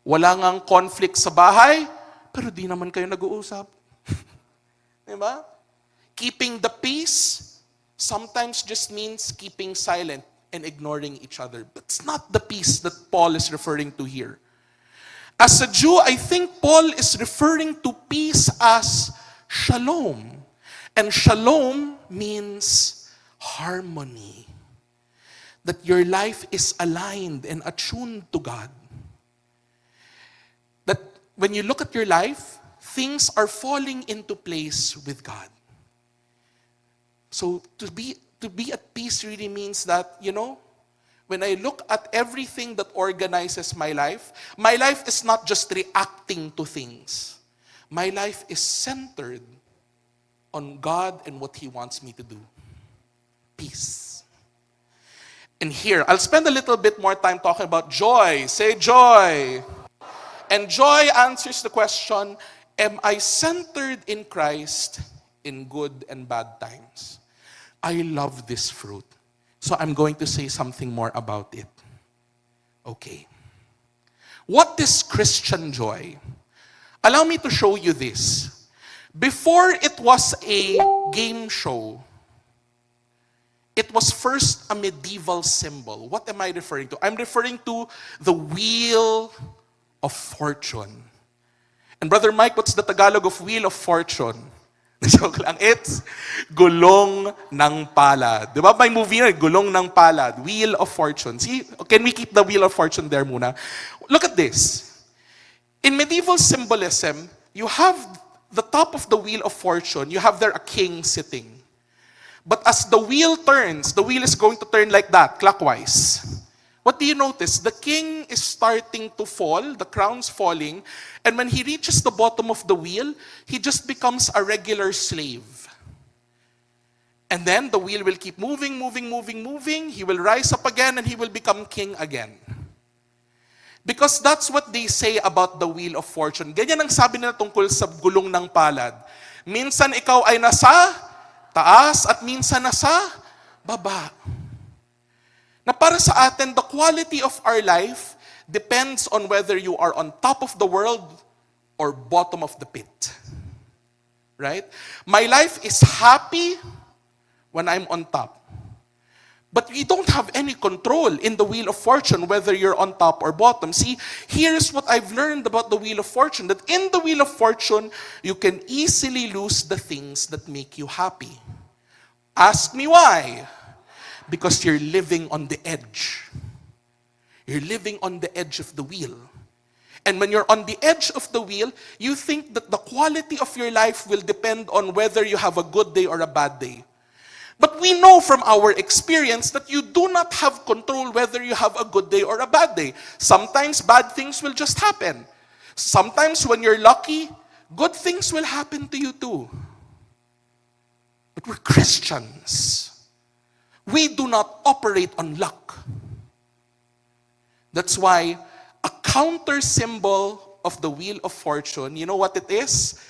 Wala ngang conflict sa bahay, pero di naman kayo nag-uusap. Diba? Keeping the peace sometimes just means keeping silent and ignoring each other. But it's not the peace that Paul is referring to here. As a Jew, I think Paul is referring to peace as shalom. And shalom means harmony. That your life is aligned and attuned to God. That when you look at your life, things are falling into place with God. So to be at peace really means that, when I look at everything that organizes my life is not just reacting to things. My life is centered on God and what He wants me to do. Peace. And here, I'll spend a little bit more time talking about joy. Say joy. And joy answers the question, am I centered in Christ in good and bad times? I love this fruit. So I'm going to say something more about it. Okay. What is Christian joy? Allow me to show you this. Before it was a game show, it was first a medieval symbol. What am I referring to? I'm referring to the Wheel of Fortune. And Brother Mike, what's the Tagalog of Wheel of Fortune? Joke lang. It's Gulong ng Palad. Di ba may movie na, Gulong ng Palad, Wheel of Fortune. See, can we keep the Wheel of Fortune there muna? Look at this. In medieval symbolism, you have the top of the Wheel of Fortune, you have there a king sitting. But as the wheel turns, the wheel is going to turn like that, clockwise. What do you notice? The king is starting to fall, the crown's falling, and when he reaches the bottom of the wheel, he just becomes a regular slave. And then the wheel will keep moving, moving. He will rise up again and he will become king again. Because that's what they say about the Wheel of Fortune. Ganyan ang sabi nila tungkol sa gulong ng palad. Minsan ikaw ay nasa taas at minsan nasa baba. Na para sa atin, the quality of our life depends on whether you are on top of the world or bottom of the pit. Right? My life is happy when I'm on top. But we don't have any control in the Wheel of Fortune whether you're on top or bottom. See, here's what I've learned about the Wheel of Fortune. That in the Wheel of Fortune, you can easily lose the things that make you happy. Ask me why. Because you're living on the edge. You're living on the edge of the wheel. And when you're on the edge of the wheel, you think that the quality of your life will depend on whether you have a good day or a bad day. But we know from our experience that you do not have control whether you have a good day or a bad day. Sometimes bad things will just happen. Sometimes when you're lucky, good things will happen to you too. But we're Christians. We do not operate on luck. That's why a counter symbol of the Wheel of Fortune, you know what it is?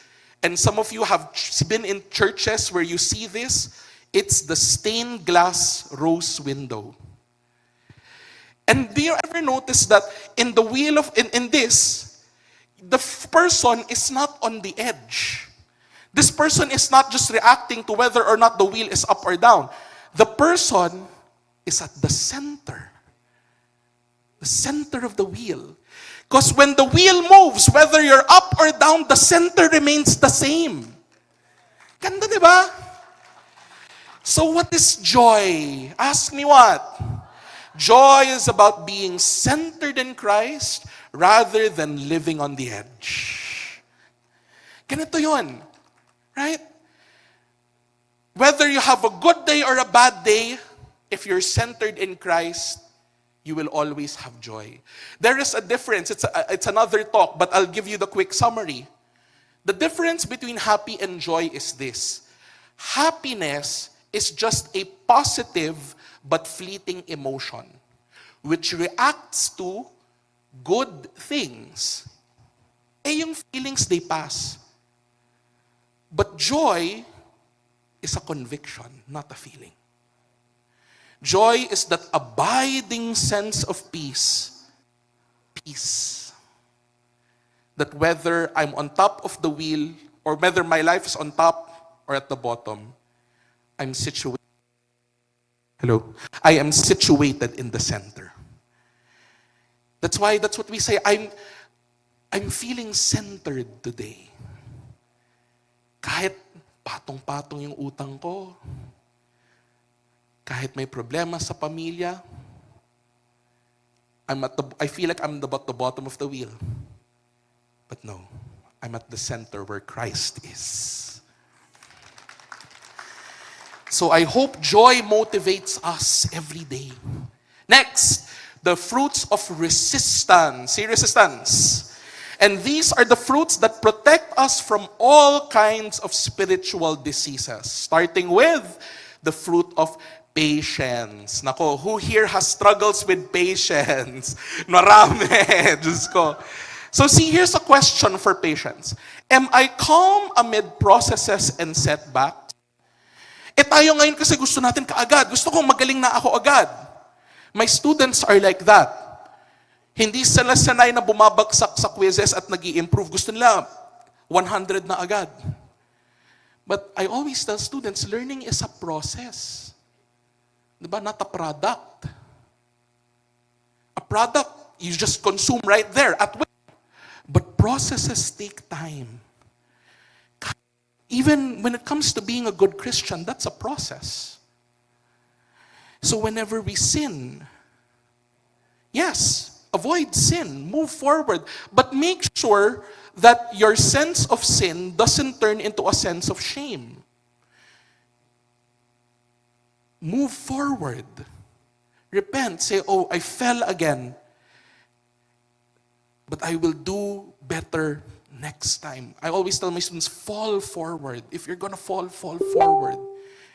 And some of you have been in churches where you see this. It's the stained glass rose window. And do you ever notice that in the wheel of, in this, the person is not on the edge. This person is not just reacting to whether or not the wheel is up or down. The person is at the center. The center of the wheel. Because when the wheel moves, whether you're up or down, the center remains the same. Ganda, di ba? So what is joy? Ask me what? Joy is about being centered in Christ rather than living on the edge. Ganito yun. Right? Whether you have a good day or a bad day, if you're centered in Christ, you will always have joy. There is a difference. It's another talk, but I'll give you the quick summary. The difference between happy and joy is this. Happiness is just a positive but fleeting emotion which reacts to good things. Yung feelings, they pass. But joy is a conviction, not a feeling. Joy is that abiding sense of peace. Peace. That whether I'm on top of the wheel or whether my life is on top or at the bottom, I'm situated. Hello? I am situated in the center. That's what we say, I'm feeling centered today. Kahit patong-patong yung utang ko, kahit may problema sa pamilya, I feel like I'm at the bottom of the wheel. But no, I'm at the center where Christ is. So I hope joy motivates us every day. Next, the fruits of resistance. Say resistance. And these are the fruits that protect us from all kinds of spiritual diseases. Starting with the fruit of patience. Nako, who here has struggles with patience? Marami, Diyos ko. So see, here's a question for patience. Am I calm amid processes and setbacks? Tayo ngayon kasi gusto natin kaagad. Gusto kong magaling na ako agad. My students are like that. Hindi sila sanay na bumabagsak sa quizzes at nag-i-improve. Gusto nila 100 na agad. But I always tell students, learning is a process. Diba? Not a product. A product, you just consume right there at will. But processes take time. Even when it comes to being a good Christian, that's a process. So whenever we sin, yes, avoid sin, move forward, but make sure that your sense of sin doesn't turn into a sense of shame. Move forward. Repent. Say, oh, I fell again. But I will do better next time. I always tell my students, fall forward. If you're gonna fall forward.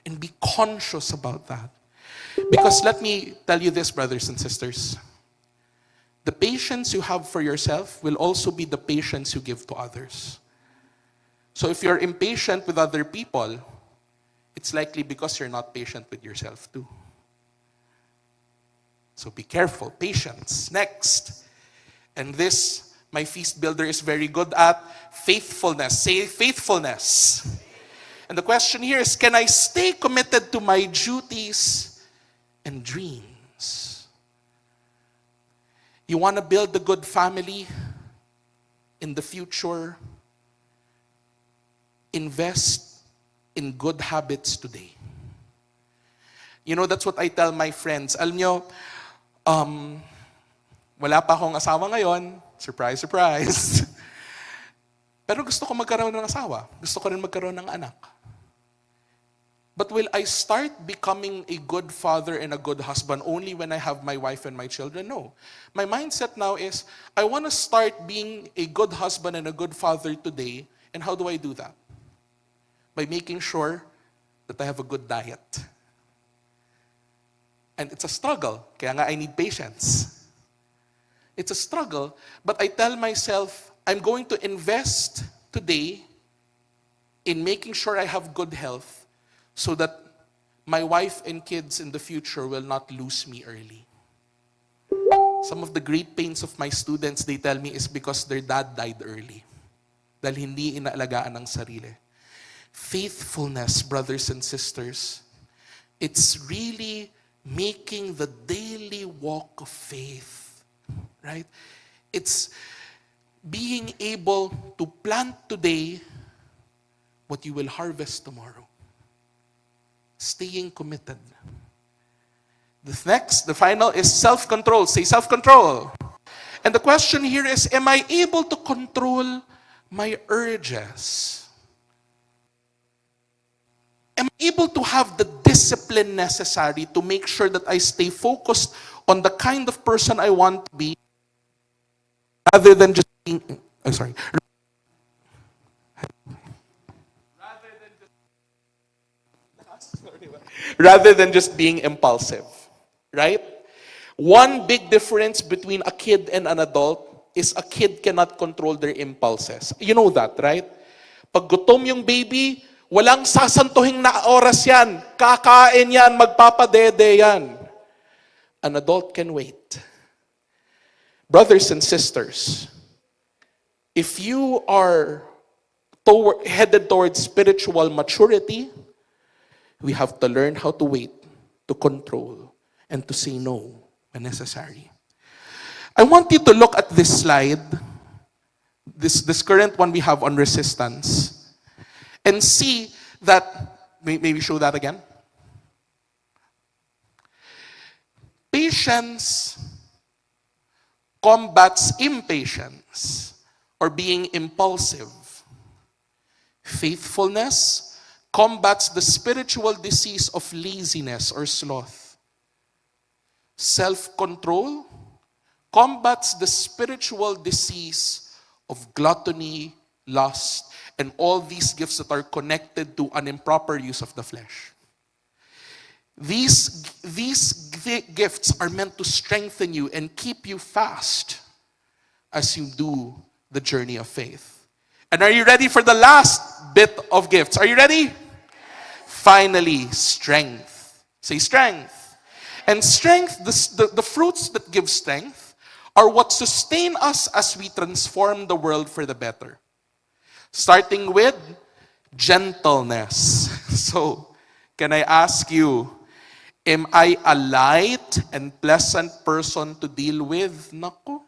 And be conscious about that. Because let me tell you this, brothers and sisters. The patience you have for yourself will also be the patience you give to others. So if you're impatient with other people, it's likely because you're not patient with yourself too. So be careful. Patience. Next. And this, my feast builder is very good at faithfulness. Say faithfulness. And the question here is, can I stay committed to my duties and dreams? You want to build a good family in the future? Invest in good habits today. You know, that's what I tell my friends. Alam nyo, wala pa akong asawa ngayon. Surprise, surprise. Pero gusto ko magkaroon ng asawa. Gusto ko rin magkaroon ng anak. But will I start becoming a good father and a good husband only when I have my wife and my children? No. My mindset now is, I want to start being a good husband and a good father today. And how do I do that? By making sure that I have a good diet. And it's a struggle. Kaya nga I need patience. It's a struggle, but I tell myself, I'm going to invest today in making sure I have good health so that my wife and kids in the future will not lose me early. Some of the great pains of my students, they tell me, is because their dad died early. Dahil hindi inaalagaan ang sarili. Faithfulness, brothers and sisters, it's really making the daily walk of faith. Right? It's being able to plant today what you will harvest tomorrow. Staying committed. The final is self-control. Say self-control. And the question here is, am I able to control my urges? Am I able to have the discipline necessary to make sure that I stay focused on the kind of person I want to be, rather than just being, I'm sorry, rather than just being impulsive, right? One big difference between a kid and an adult is a kid cannot control their impulses. You know that, right? Pag gutom yung baby, walang sasantuhin na oras yan. Kakain yan, magpapadede yan. An adult can wait. Brothers and sisters, if you are headed towards spiritual maturity, we have to learn how to wait, to control, and to say no when necessary. I want you to look at this slide, this current one we have on resistance, and see that, maybe show that again. Patience combats impatience or being impulsive. Faithfulness combats the spiritual disease of laziness or sloth. Self-control combats the spiritual disease of gluttony, lust, and all these gifts that are connected to an improper use of the flesh. These gifts are meant to strengthen you and keep you fast as you do the journey of faith. And are you ready for the last bit of gifts? Are you ready? Finally, strength. Say strength. And strength, the fruits that give strength are what sustain us as we transform the world for the better. Starting with gentleness. So, can I ask you, am I a light and pleasant person to deal with? Naku.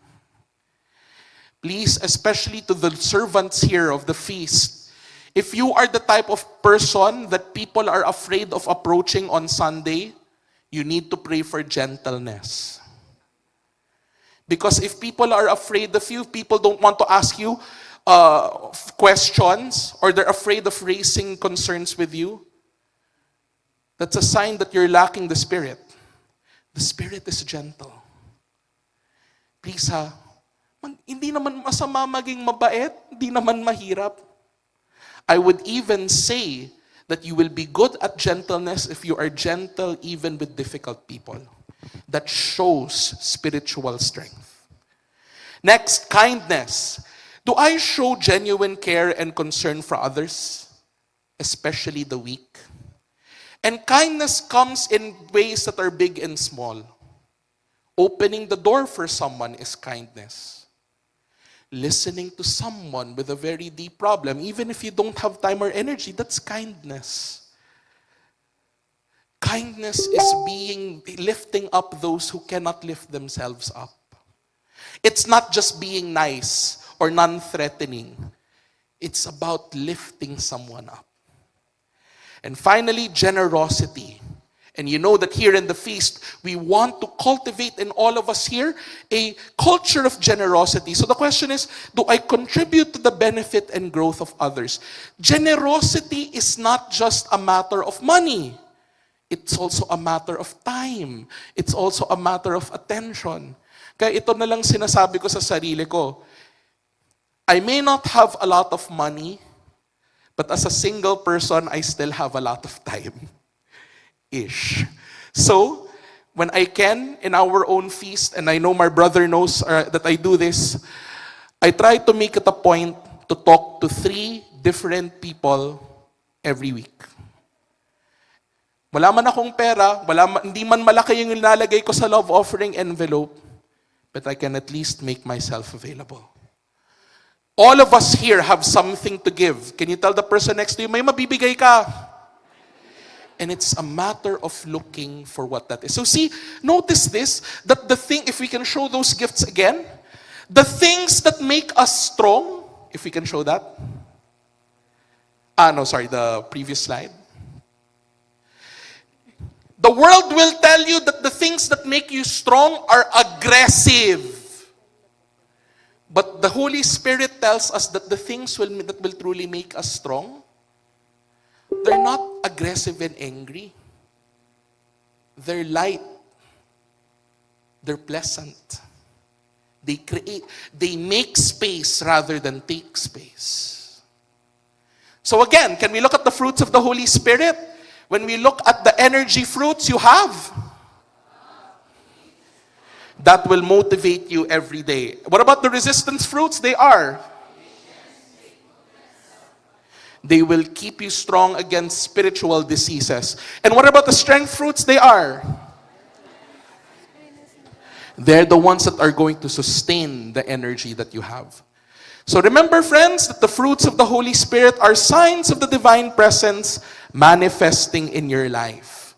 Please, especially to the servants here of the feast, if you are the type of person that people are afraid of approaching on Sunday, you need to pray for gentleness. Because if people are afraid of you, people don't want to ask you questions, or they're afraid of raising concerns with you, that's a sign that you're lacking the Spirit. The Spirit is gentle. Please hindi naman masama maging mabait, hindi naman mahirap. I would even say that you will be good at gentleness if you are gentle even with difficult people. That shows spiritual strength. Next, kindness. Do I show genuine care and concern for others, especially the weak? And kindness comes in ways that are big and small. Opening the door for someone is kindness. Listening to someone with a very deep problem, even if you don't have time or energy, that's kindness. Kindness is lifting up those who cannot lift themselves up. It's not just being nice or non-threatening. It's about lifting someone up. And finally, generosity. And you know that here in the feast, we want to cultivate in all of us here a culture of generosity. So the question is, do I contribute to the benefit and growth of others? Generosity is not just a matter of money. It's also a matter of time. It's also a matter of attention. Kaya ito na lang sinasabi ko sa sarili ko. I may not have a lot of money, but as a single person, I still have a lot of time. Ish. So, when I can, in our own feast, and I know my brother knows that I do this, I try to make it a point to talk to 3 different people every week. Wala man akong pera, hindi man malaki yung nilalagay ko sa love offering envelope, but I can at least make myself available. All of us here have something to give. Can you tell the person next to you, may mabibigay ka? And it's a matter of looking for what that is. So see, notice this, that the thing, if we can show those gifts again, the things that make us strong, if we can show that. The previous slide. The world will tell you that the things that make you strong are aggressive. But the Holy Spirit tells us that the things that will truly make us strong, they're not aggressive and angry. They're light. They're pleasant. They make space rather than take space. So again, can we look at the fruits of the Holy Spirit? When we look at the energy fruits you have, that will motivate you every day. What about the resistance fruits? They will keep you strong against spiritual diseases. And what about the strength fruits? They're the ones that are going to sustain the energy that you have. So remember, friends, that the fruits of the Holy Spirit are signs of the divine presence manifesting in your life.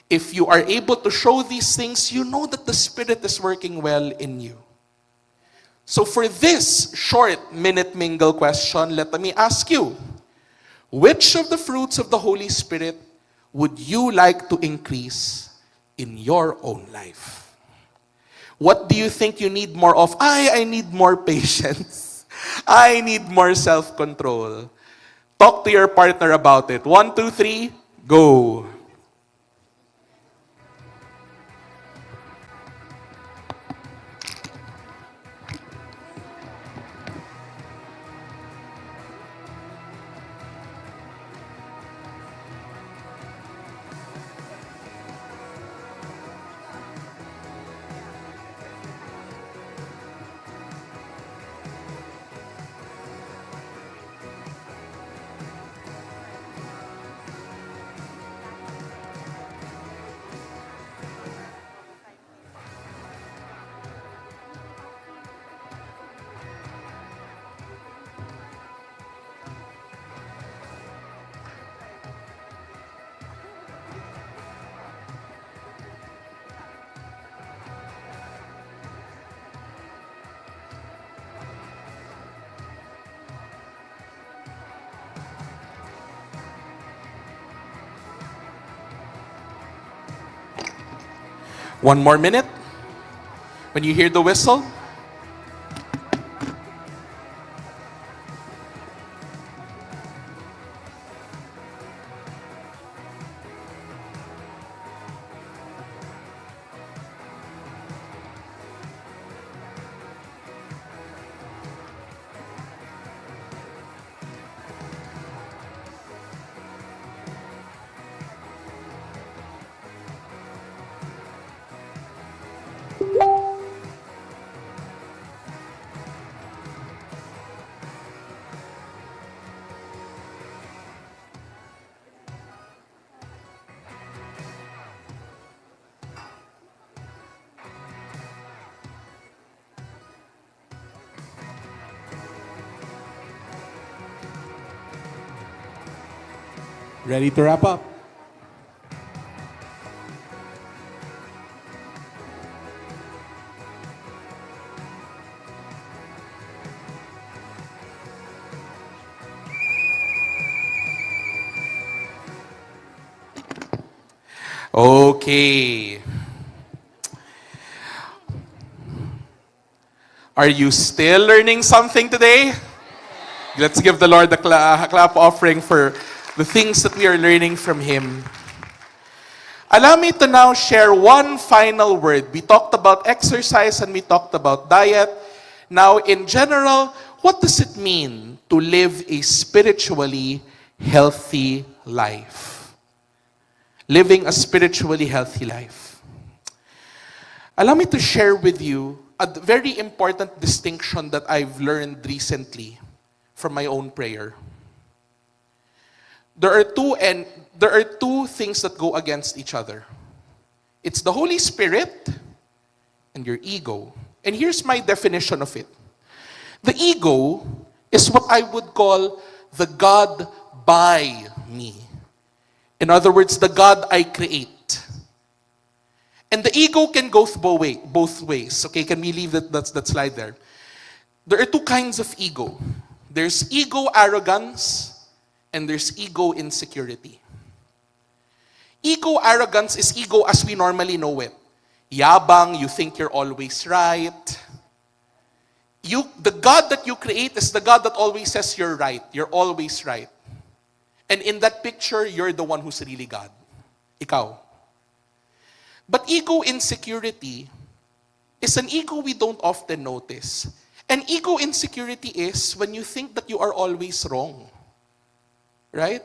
If you are able to show these things, you know that the Spirit is working well in you. So for this short minute mingle question, let me ask you, which of the fruits of the Holy Spirit would you like to increase in your own life? What do you think you need more of? I need more patience. I need more self-control. Talk to your partner about it. 1, 2, 3, go. One more minute. When you hear the whistle, ready to wrap up. Okay. Are you still learning something today? Let's give the Lord a clap offering for the things that we are learning from Him. Allow me to now share one final word. We talked about exercise and we talked about diet. Now, in general, what does it mean to live a spiritually healthy life? Living a spiritually healthy life. Allow me to share with you a very important distinction that I've learned recently from my own prayer. There are two things that go against each other. It's the Holy Spirit and your ego. And here's my definition of it. The ego is what I would call the God by me. In other words, the God I create. And the ego can go both ways. Okay, can we leave that slide there? There are two kinds of ego. There's ego arrogance and there's ego insecurity. Ego arrogance is ego as we normally know it. Yabang, you think you're always right. The God that you create is the God that always says you're right. You're always right. And in that picture, you're the one who's really God. Ikaw. But ego insecurity is an ego we don't often notice. And ego insecurity is when you think that you are always wrong. Right?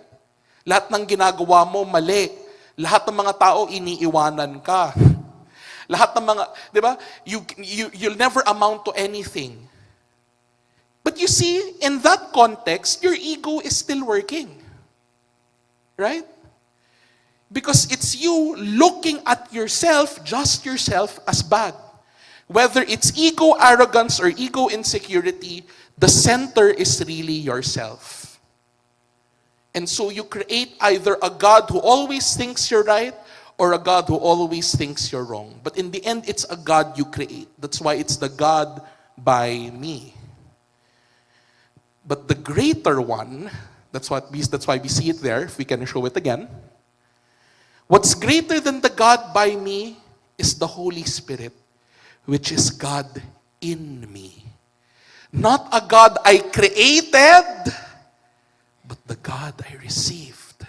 Lahat ng ginagawa mo, mali. Lahat ng mga tao, iniiwanan ka. Lahat ng mga, di ba? You'll never amount to anything. But you see, in that context, your ego is still working. Right? Because it's you looking at yourself, just yourself, as bad. Whether it's ego arrogance or ego insecurity, the center is really yourself. And so you create either a God who always thinks you're right or a God who always thinks you're wrong. But in the end, it's a God you create. That's why it's the God by me. But the greater one, that's why we see it there, if we can show it again. What's greater than the God by me is the Holy Spirit, which is God in me. Not a God I created, but the God I received.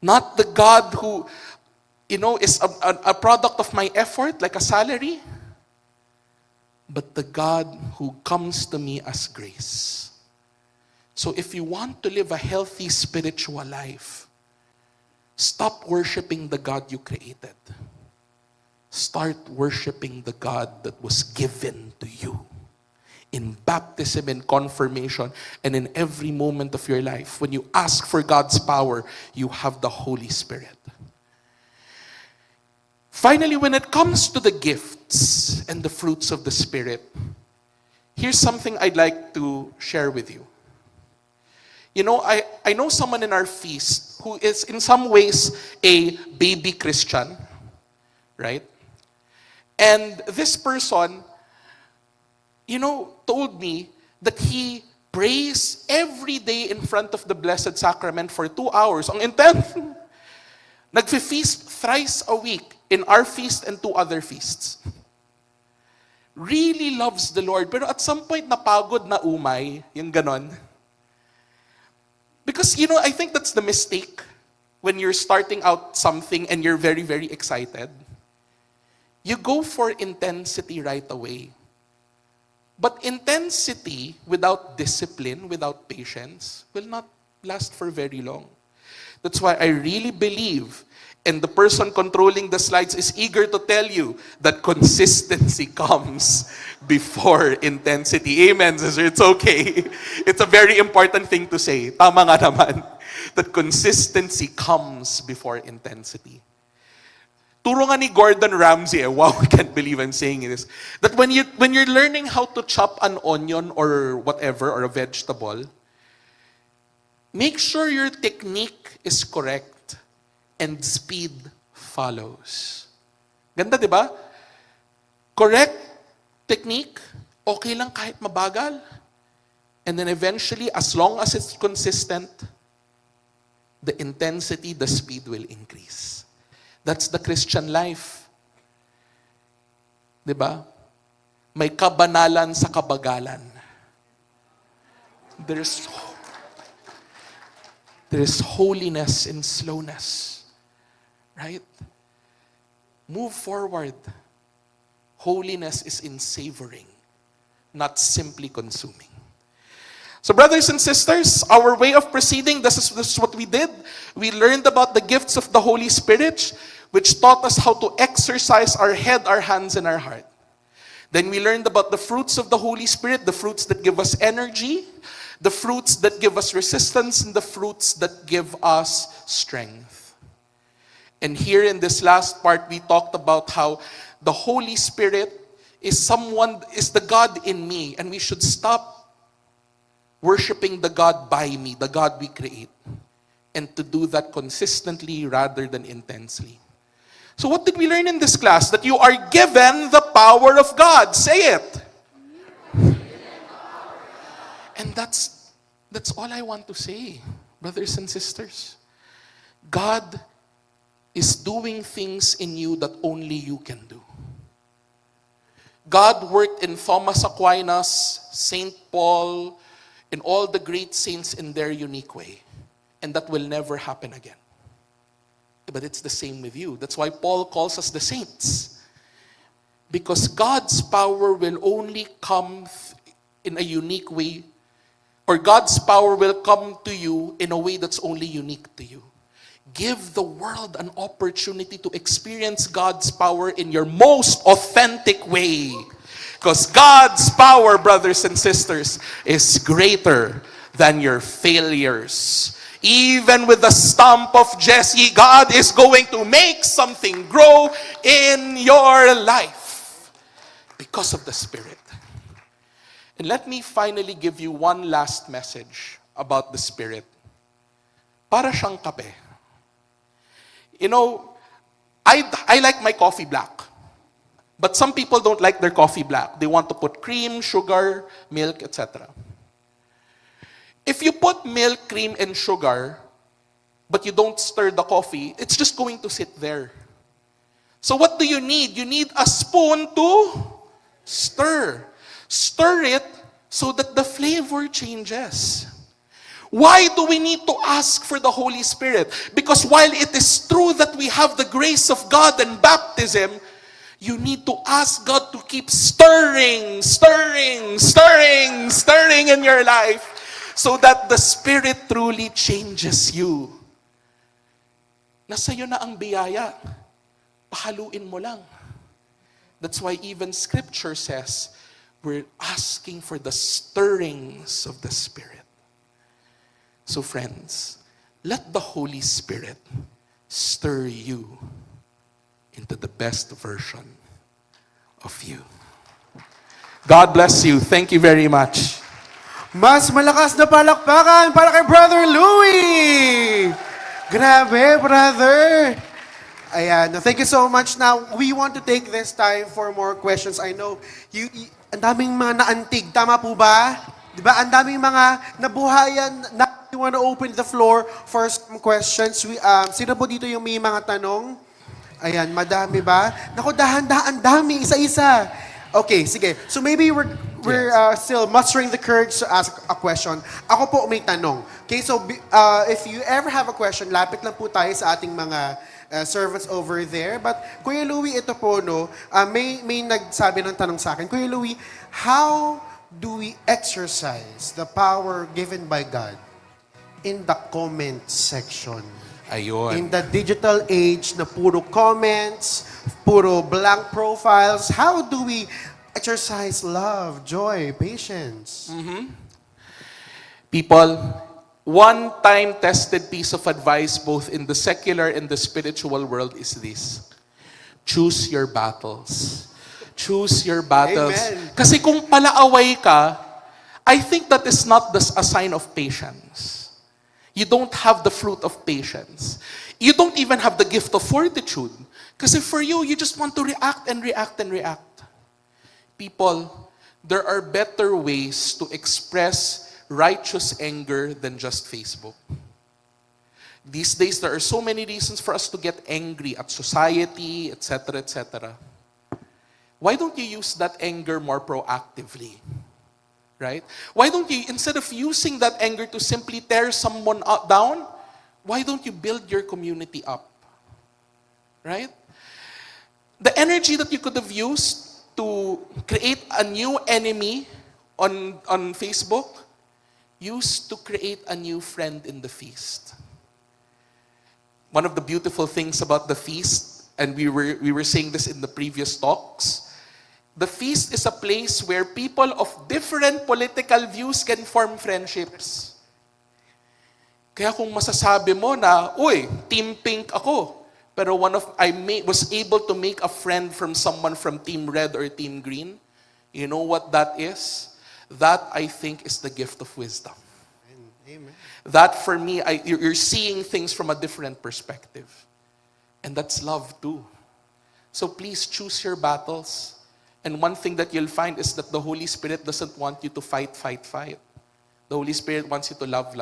Not the God who, is a product of my effort, like a salary, but the God who comes to me as grace. So if you want to live a healthy spiritual life, stop worshiping the God you created. Start worshiping the God that was given to you. In baptism and confirmation and in every moment of your life, when you ask for God's power, you have the Holy Spirit. Finally, when it comes to the gifts and the fruits of the Spirit, here's something I'd like to share with you. I know someone in our feast who is in some ways a baby Christian, right? And this person, told me that he prays every day in front of the Blessed Sacrament for 2 hours. Ang intense. Nagfe-feast thrice a week in our feast and 2 other feasts. Really loves the Lord. Pero at some point, napagod na umay. Yung ganon. Because, I think that's the mistake when you're starting out something and you're very, very excited. You go for intensity right away. But intensity without discipline, without patience, will not last for very long. That's why I really believe, and the person controlling the slides is eager to tell you, that consistency comes before intensity. Amen, sister. It's okay. It's a very important thing to say. Tama nga naman. That consistency comes before intensity. Turo nga ni Gordon Ramsay, wow, I can't believe I'm saying this, that when you're learning how to chop an onion or whatever, or a vegetable, make sure your technique is correct and speed follows. Ganda, di ba? Correct technique, okay lang kahit mabagal. And then eventually, as long as it's consistent, the intensity, the speed will increase. That's the Christian life. Diba? May kabanalan sa kabagalan. There is holiness in slowness. Right? Move forward. Holiness is in savoring, not simply consuming. So brothers and sisters, our way of proceeding, this is what we did. We learned about the gifts of the Holy Spirit, which taught us how to exercise our head, our hands, and our heart. Then we learned about the fruits of the Holy Spirit, the fruits that give us energy, the fruits that give us resistance, and the fruits that give us strength. And here in this last part, we talked about how the Holy Spirit is the God in me, and we should stop worshiping the God by me, the God we create, and to do that consistently rather than intensely. So what did we learn in this class? That you are given the power of God. Say it. And that's all I want to say, brothers and sisters. God is doing things in you that only you can do. God worked in Thomas Aquinas, St. Paul, and all the great saints in their unique way. And that will never happen again. But it's the same with you. That's why Paul calls us the saints. Because God's power will only come in a unique way, or God's power will come to you in a way that's only unique to you. Give the world an opportunity to experience God's power in your most authentic way. Because God's power, brothers and sisters, is greater than your failures. Even with the stump of Jesse, God is going to make something grow in your life because of the Spirit. And let me finally give you one last message about the Spirit. Para siyang kape. You know, I like my coffee black. But some people don't like their coffee black. They want to put cream, sugar, milk, etc. If you put milk, cream, and sugar, but you don't stir the coffee, it's just going to sit there. So what do you need? You need a spoon to stir. Stir it so that the flavor changes. Why do we need to ask for the Holy Spirit? Because while it is true that we have the grace of God and baptism, you need to ask God to keep stirring in your life so that the Spirit truly changes you. Nasa iyo na ang biyaya. Pahaluin mo lang. That's why even Scripture says, we're asking for the stirrings of the Spirit. So friends, let the Holy Spirit stir you into the best version of you. God bless you. Thank you very much. Mas malakas na palakpakan para kay Brother Louie! Grabe, brother! Ayan, thank you so much. Now, we want to take this time for more questions. I know, ang daming mga naantig. Tama po ba? Diba? Ang daming mga nabuhayan na you want to open the floor for some questions. Sino po dito yung may mga tanong? Ayan, madami ba? Naku, dahan-dahan, dami, isa-isa. Okay, sige. So maybe we're still mustering the courage to ask a question. Ako po may tanong. Okay, so if you ever have a question, lapit lang po tayo sa ating mga servants over there. But Kuya Louie, ito po, no, may nagsabi ng tanong sa akin. Kuya Louie, how do we exercise the power given by God in the comment section? Ayun. In the digital age na puro comments, puro blank profiles, how do we exercise love, joy, patience? People, one time-tested piece of advice both in the secular and the spiritual world is this. Choose your battles. Choose your battles. Amen. Kasi kung palaaway ka, I think that is not a sign of patience. You don't have the fruit of patience. You don't even have the gift of fortitude. Kasi for you, you just want to react and react and react. People, there are better ways to express righteous anger than just Facebook. These days, there are so many reasons for us to get angry at society, etc., etc. Why don't you use that anger more proactively? Right? Why don't you, instead of using that anger to simply tear someone down, why don't you build your community up? Right? The energy that you could have used to create a new enemy on Facebook, used to create a new friend in the feast. One of the beautiful things about the feast, and we were saying this in the previous talks, the feast is a place where people of different political views can form friendships. Kaya kung masasabi mo na, uy, Team Pink ako, pero was able to make a friend from someone from Team Red or Team Green, you know what that is? That, I think, is the gift of wisdom. Amen. That, for me, you're seeing things from a different perspective. And that's love, too. So please choose your battles. And one thing that you'll find is that the Holy Spirit doesn't want you to fight. The Holy Spirit wants you to love.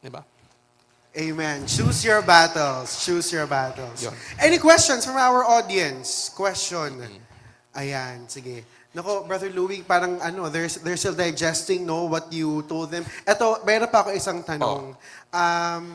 Diba? Amen. Choose your battles. Choose your battles. Yun. Any questions from our audience? Question. Ayan, sige. Nako, Brother Louie, parang they're still digesting, no, what you told them. Eto, mayroon pa ako isang tanong.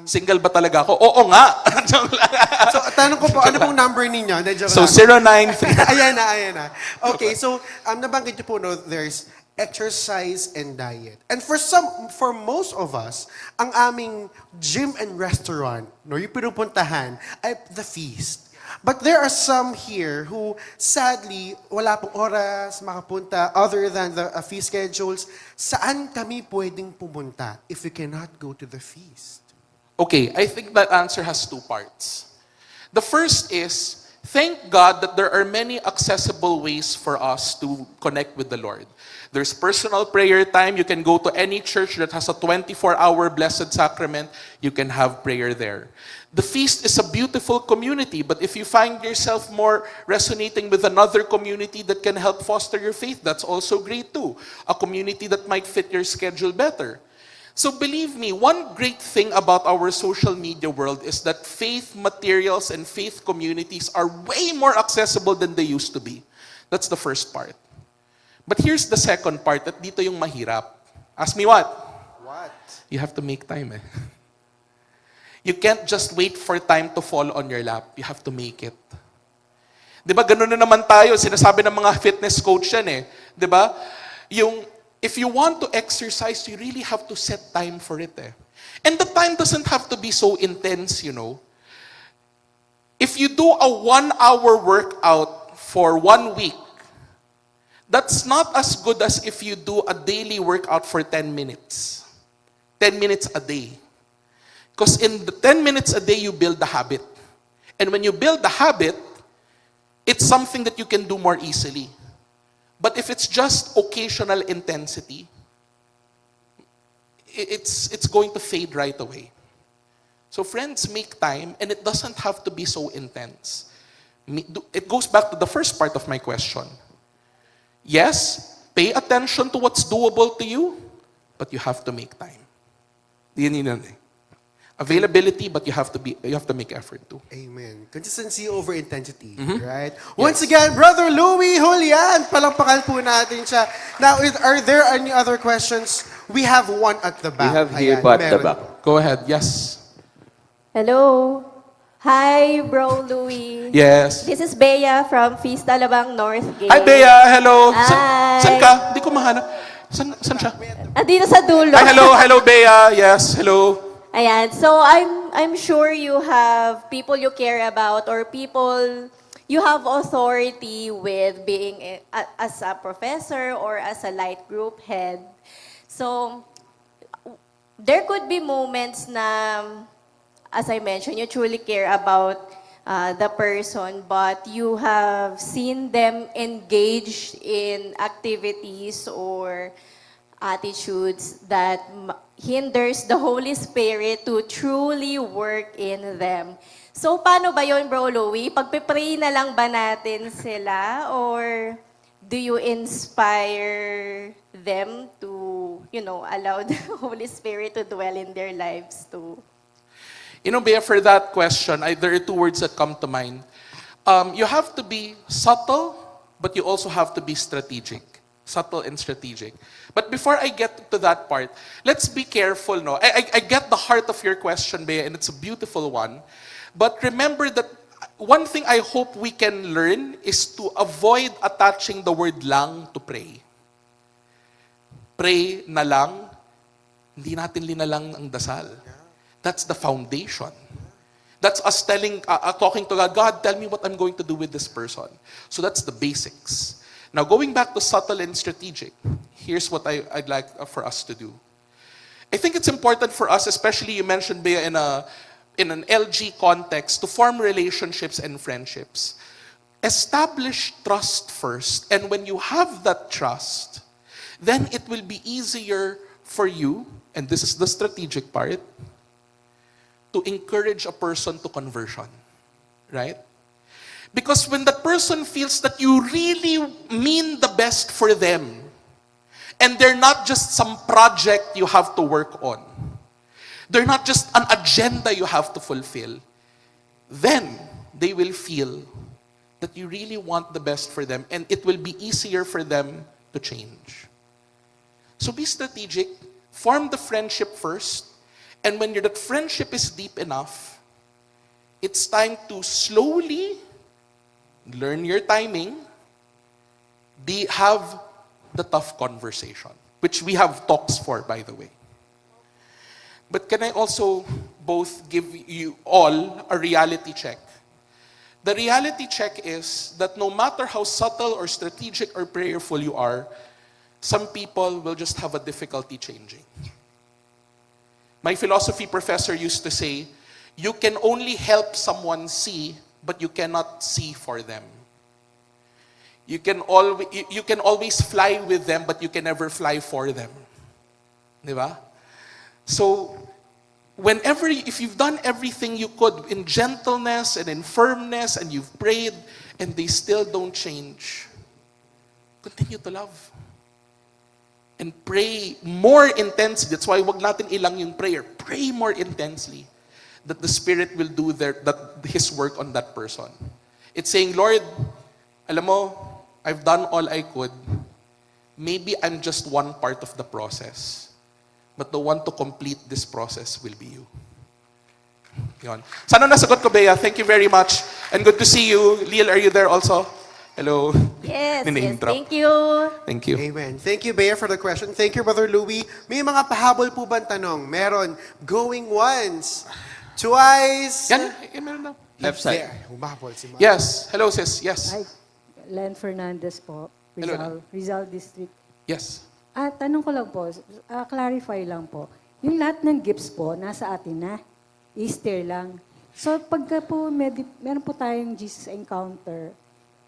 Single ba talaga ako? Oo nga. Joke lang. So, tanong ko po, ano pong number ninyo? Hindi, joke So, lang. 093. ayan na. Okay, so, nabanggit niyo po, no, there's exercise and diet. And for most of us, ang aming gym and restaurant, no, yung pinupuntahan, ay the feast. But there are some here who, sadly, wala pong oras makapunta other than the feast schedules. Saan kami pwedeng pumunta if we cannot go to the feast? Okay, I think that answer has two parts. The first is, thank God that there are many accessible ways for us to connect with the Lord. There's personal prayer time. You can go to any church that has a 24-hour Blessed Sacrament. You can have prayer there. The feast is a beautiful community, but if you find yourself more resonating with another community that can help foster your faith, that's also great too. A community that might fit your schedule better. So believe me, one great thing about our social media world is that faith materials and faith communities are way more accessible than they used to be. That's the first part. But here's the second part, at dito yung mahirap. Ask me what? What? You have to make time eh. You can't just wait for time to fall on your lap. You have to make it. Di ba, ganun na naman tayo. Sinasabi ng mga fitness coach yan eh. Di ba? If you want to exercise, you really have to set time for it eh. And the time doesn't have to be so intense, you know. If you do a 1-hour workout for 1 week, that's not as good as if you do a daily workout for 10 minutes. 10 minutes a day. Because in the 10 minutes a day, you build the habit. And when you build the habit, it's something that you can do more easily. But if it's just occasional intensity, it's going to fade right away. So friends, make time, and it doesn't have to be so intense. It goes back to the first part of my question. Yes, pay attention to what's doable to you, but you have to make time. Yun eh. Availability, but you have to make effort too. Amen. Consistency over intensity, right? Once again, Brother Louie Julian, palakpakan po natin siya. Now, are there any other questions? We have one at the back. We have here Ayan, po at the meron back. po. Go ahead, yes. Hello. Hi, Bro Louie. Yes. This is Bea from Feast Alabang Northgate. Hi, Bea. Hello. Hi. Saan ka? Hindi ko mahanap. Saan siya? Andito sa dulo. Hi, hello. Hello, Bea. Yes, hello. Ayan. So I'm sure you have people you care about or people you have authority with being as a professor or as a light group head. So there could be moments na, as I mentioned, you truly care about the person, but you have seen them engaged in activities or attitudes that hinders the Holy Spirit to truly work in them. So, paano ba yun, Bro Louie? Pagpipray na lang ba natin sila? Or do you inspire them to, allow the Holy Spirit to dwell in their lives too? You know, Bea, for that question, there are two words that come to mind. You have to be subtle, but you also have to be strategic. Subtle and strategic. But before I get to that part, let's be careful, no? I get the heart of your question, Bea, and it's a beautiful one. But remember that one thing I hope we can learn is to avoid attaching the word lang to pray. Pray na lang, hindi natin linalang ang dasal. That's the foundation. That's us talking to God, God, tell me what I'm going to do with this person. So that's the basics. Now, going back to subtle and strategic, here's what I'd like for us to do. I think it's important for us, especially you mentioned, Bea, in an LG context, to form relationships and friendships. Establish trust first, and when you have that trust, then it will be easier for you, and this is the strategic part, to encourage a person to conversion, right? Because when that person feels that you really mean the best for them, and they're not just some project you have to work on, they're not just an agenda you have to fulfill, then they will feel that you really want the best for them, and it will be easier for them to change. So be strategic, form the friendship first, and when that friendship is deep enough, it's time to slowly learn your timing, have the tough conversation, which we have talks for, by the way. But can I also both give you all a reality check? The reality check is that no matter how subtle or strategic or prayerful you are, some people will just have a difficulty changing. My philosophy professor used to say, you can only help someone see, but you cannot see for them. You can always fly with them, but you can never fly for them. Di ba? So, if you've done everything you could in gentleness and in firmness, and you've prayed, and they still don't change, continue to love. And pray more intensely. That's why wag natin ilang yung prayer. Pray more intensely that the Spirit will do His work on that person. It's saying, Lord, alam mo, I've done all I could. Maybe I'm just one part of the process. But the one to complete this process will be you. Yun. Sana nasagot ko, Bea. Thank you very much. And good to see you. Liel, are you there also? Hello. Yes, Ni-name yes. drop. Thank you. Thank you. Amen. Thank you, Bea, for the question. Thank you, Brother Louie. May mga pahabol po bang tanong? Meron. Going once. Twice. Yan, meron na. Left side. There. Humahabol si Ma'am. Yes. Hello, sis. Yes. Hi, Len Fernandez po, Hello, Rizal District. Yes. Tanong ko lang po, clarify lang po. Yung lahat ng gifts po, nasa atin na. Easter lang. So pagka po, meron po tayong Jesus Encounter,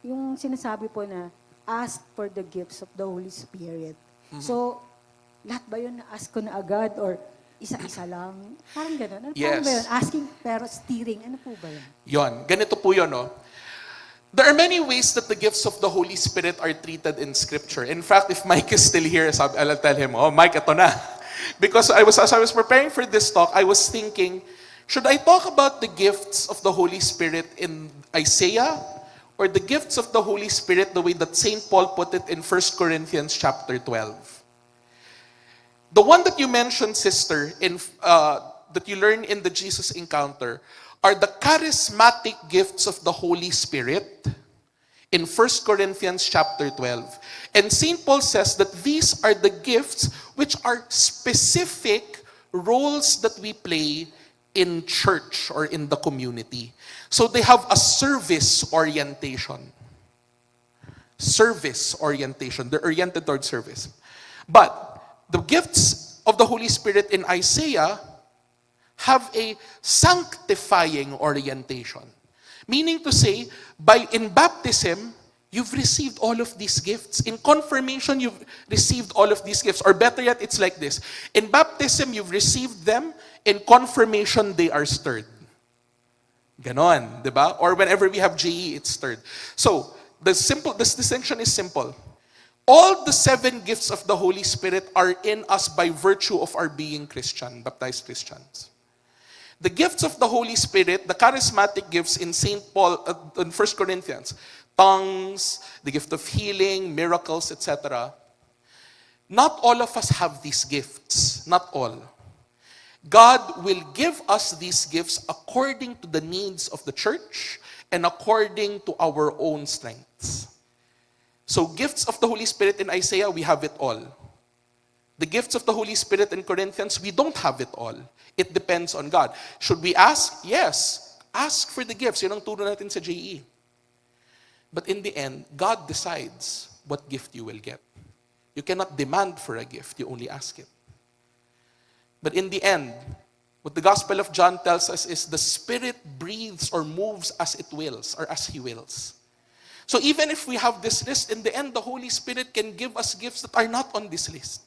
yung sinasabi po na, ask for the gifts of the Holy Spirit. So, lahat ba yun na-ask ko na agad or isa-isa lang? Parang gano'n. Ano Yes. ba yun? Asking pero steering. Ano po ba yun? Yon. Ganito po yun, no? There are many ways that the gifts of the Holy Spirit are treated in Scripture. In fact, if Mike is still here, I'll tell him, oh, Mike, ito na. Because as I was preparing for this talk, I was thinking, should I talk about the gifts of the Holy Spirit in Isaiah or the gifts of the Holy Spirit the way that St. Paul put it in 1 Corinthians chapter 12? The one that you mentioned, sister, that you learn in the Jesus Encounter are the charismatic gifts of the Holy Spirit in 1 Corinthians chapter 12. And St. Paul says that these are the gifts which are specific roles that we play in church or in the community. So they have a service orientation. Service orientation. They're oriented towards service. But the gifts of the Holy Spirit in Isaiah have a sanctifying orientation. Meaning to say, in baptism, you've received all of these gifts. In confirmation, you've received all of these gifts. Or better yet, it's like this. In baptism, you've received them. In confirmation, they are stirred. Ganon, di ba? Or whenever we have JE, it's stirred. So, this distinction is simple. All the 7 gifts of the Holy Spirit are in us by virtue of our being Christian, baptized Christians. The gifts of the Holy Spirit, the charismatic gifts in St. Paul, in 1 Corinthians, tongues, the gift of healing, miracles, etc. Not all of us have these gifts. Not all. God will give us these gifts according to the needs of the church and according to our own strengths. So gifts of the Holy Spirit in Isaiah, we have it all. The gifts of the Holy Spirit in Corinthians, we don't have it all. It depends on God. Should we ask? Yes. Ask for the gifts. Yun ang turo natin sa JE. But in the end, God decides what gift you will get. You cannot demand for a gift. You only ask it. But in the end, what the Gospel of John tells us is the Spirit breathes or moves as it wills or as He wills. So even if we have this list, in the end, the Holy Spirit can give us gifts that are not on this list.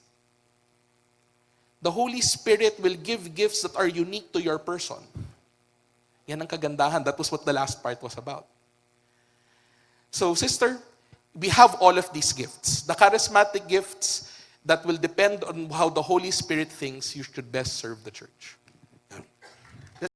The Holy Spirit will give gifts that are unique to your person. Yan ang kagandahan. That was what the last part was about. So, sister, we have all of these gifts. The charismatic gifts that will depend on how the Holy Spirit thinks you should best serve the church.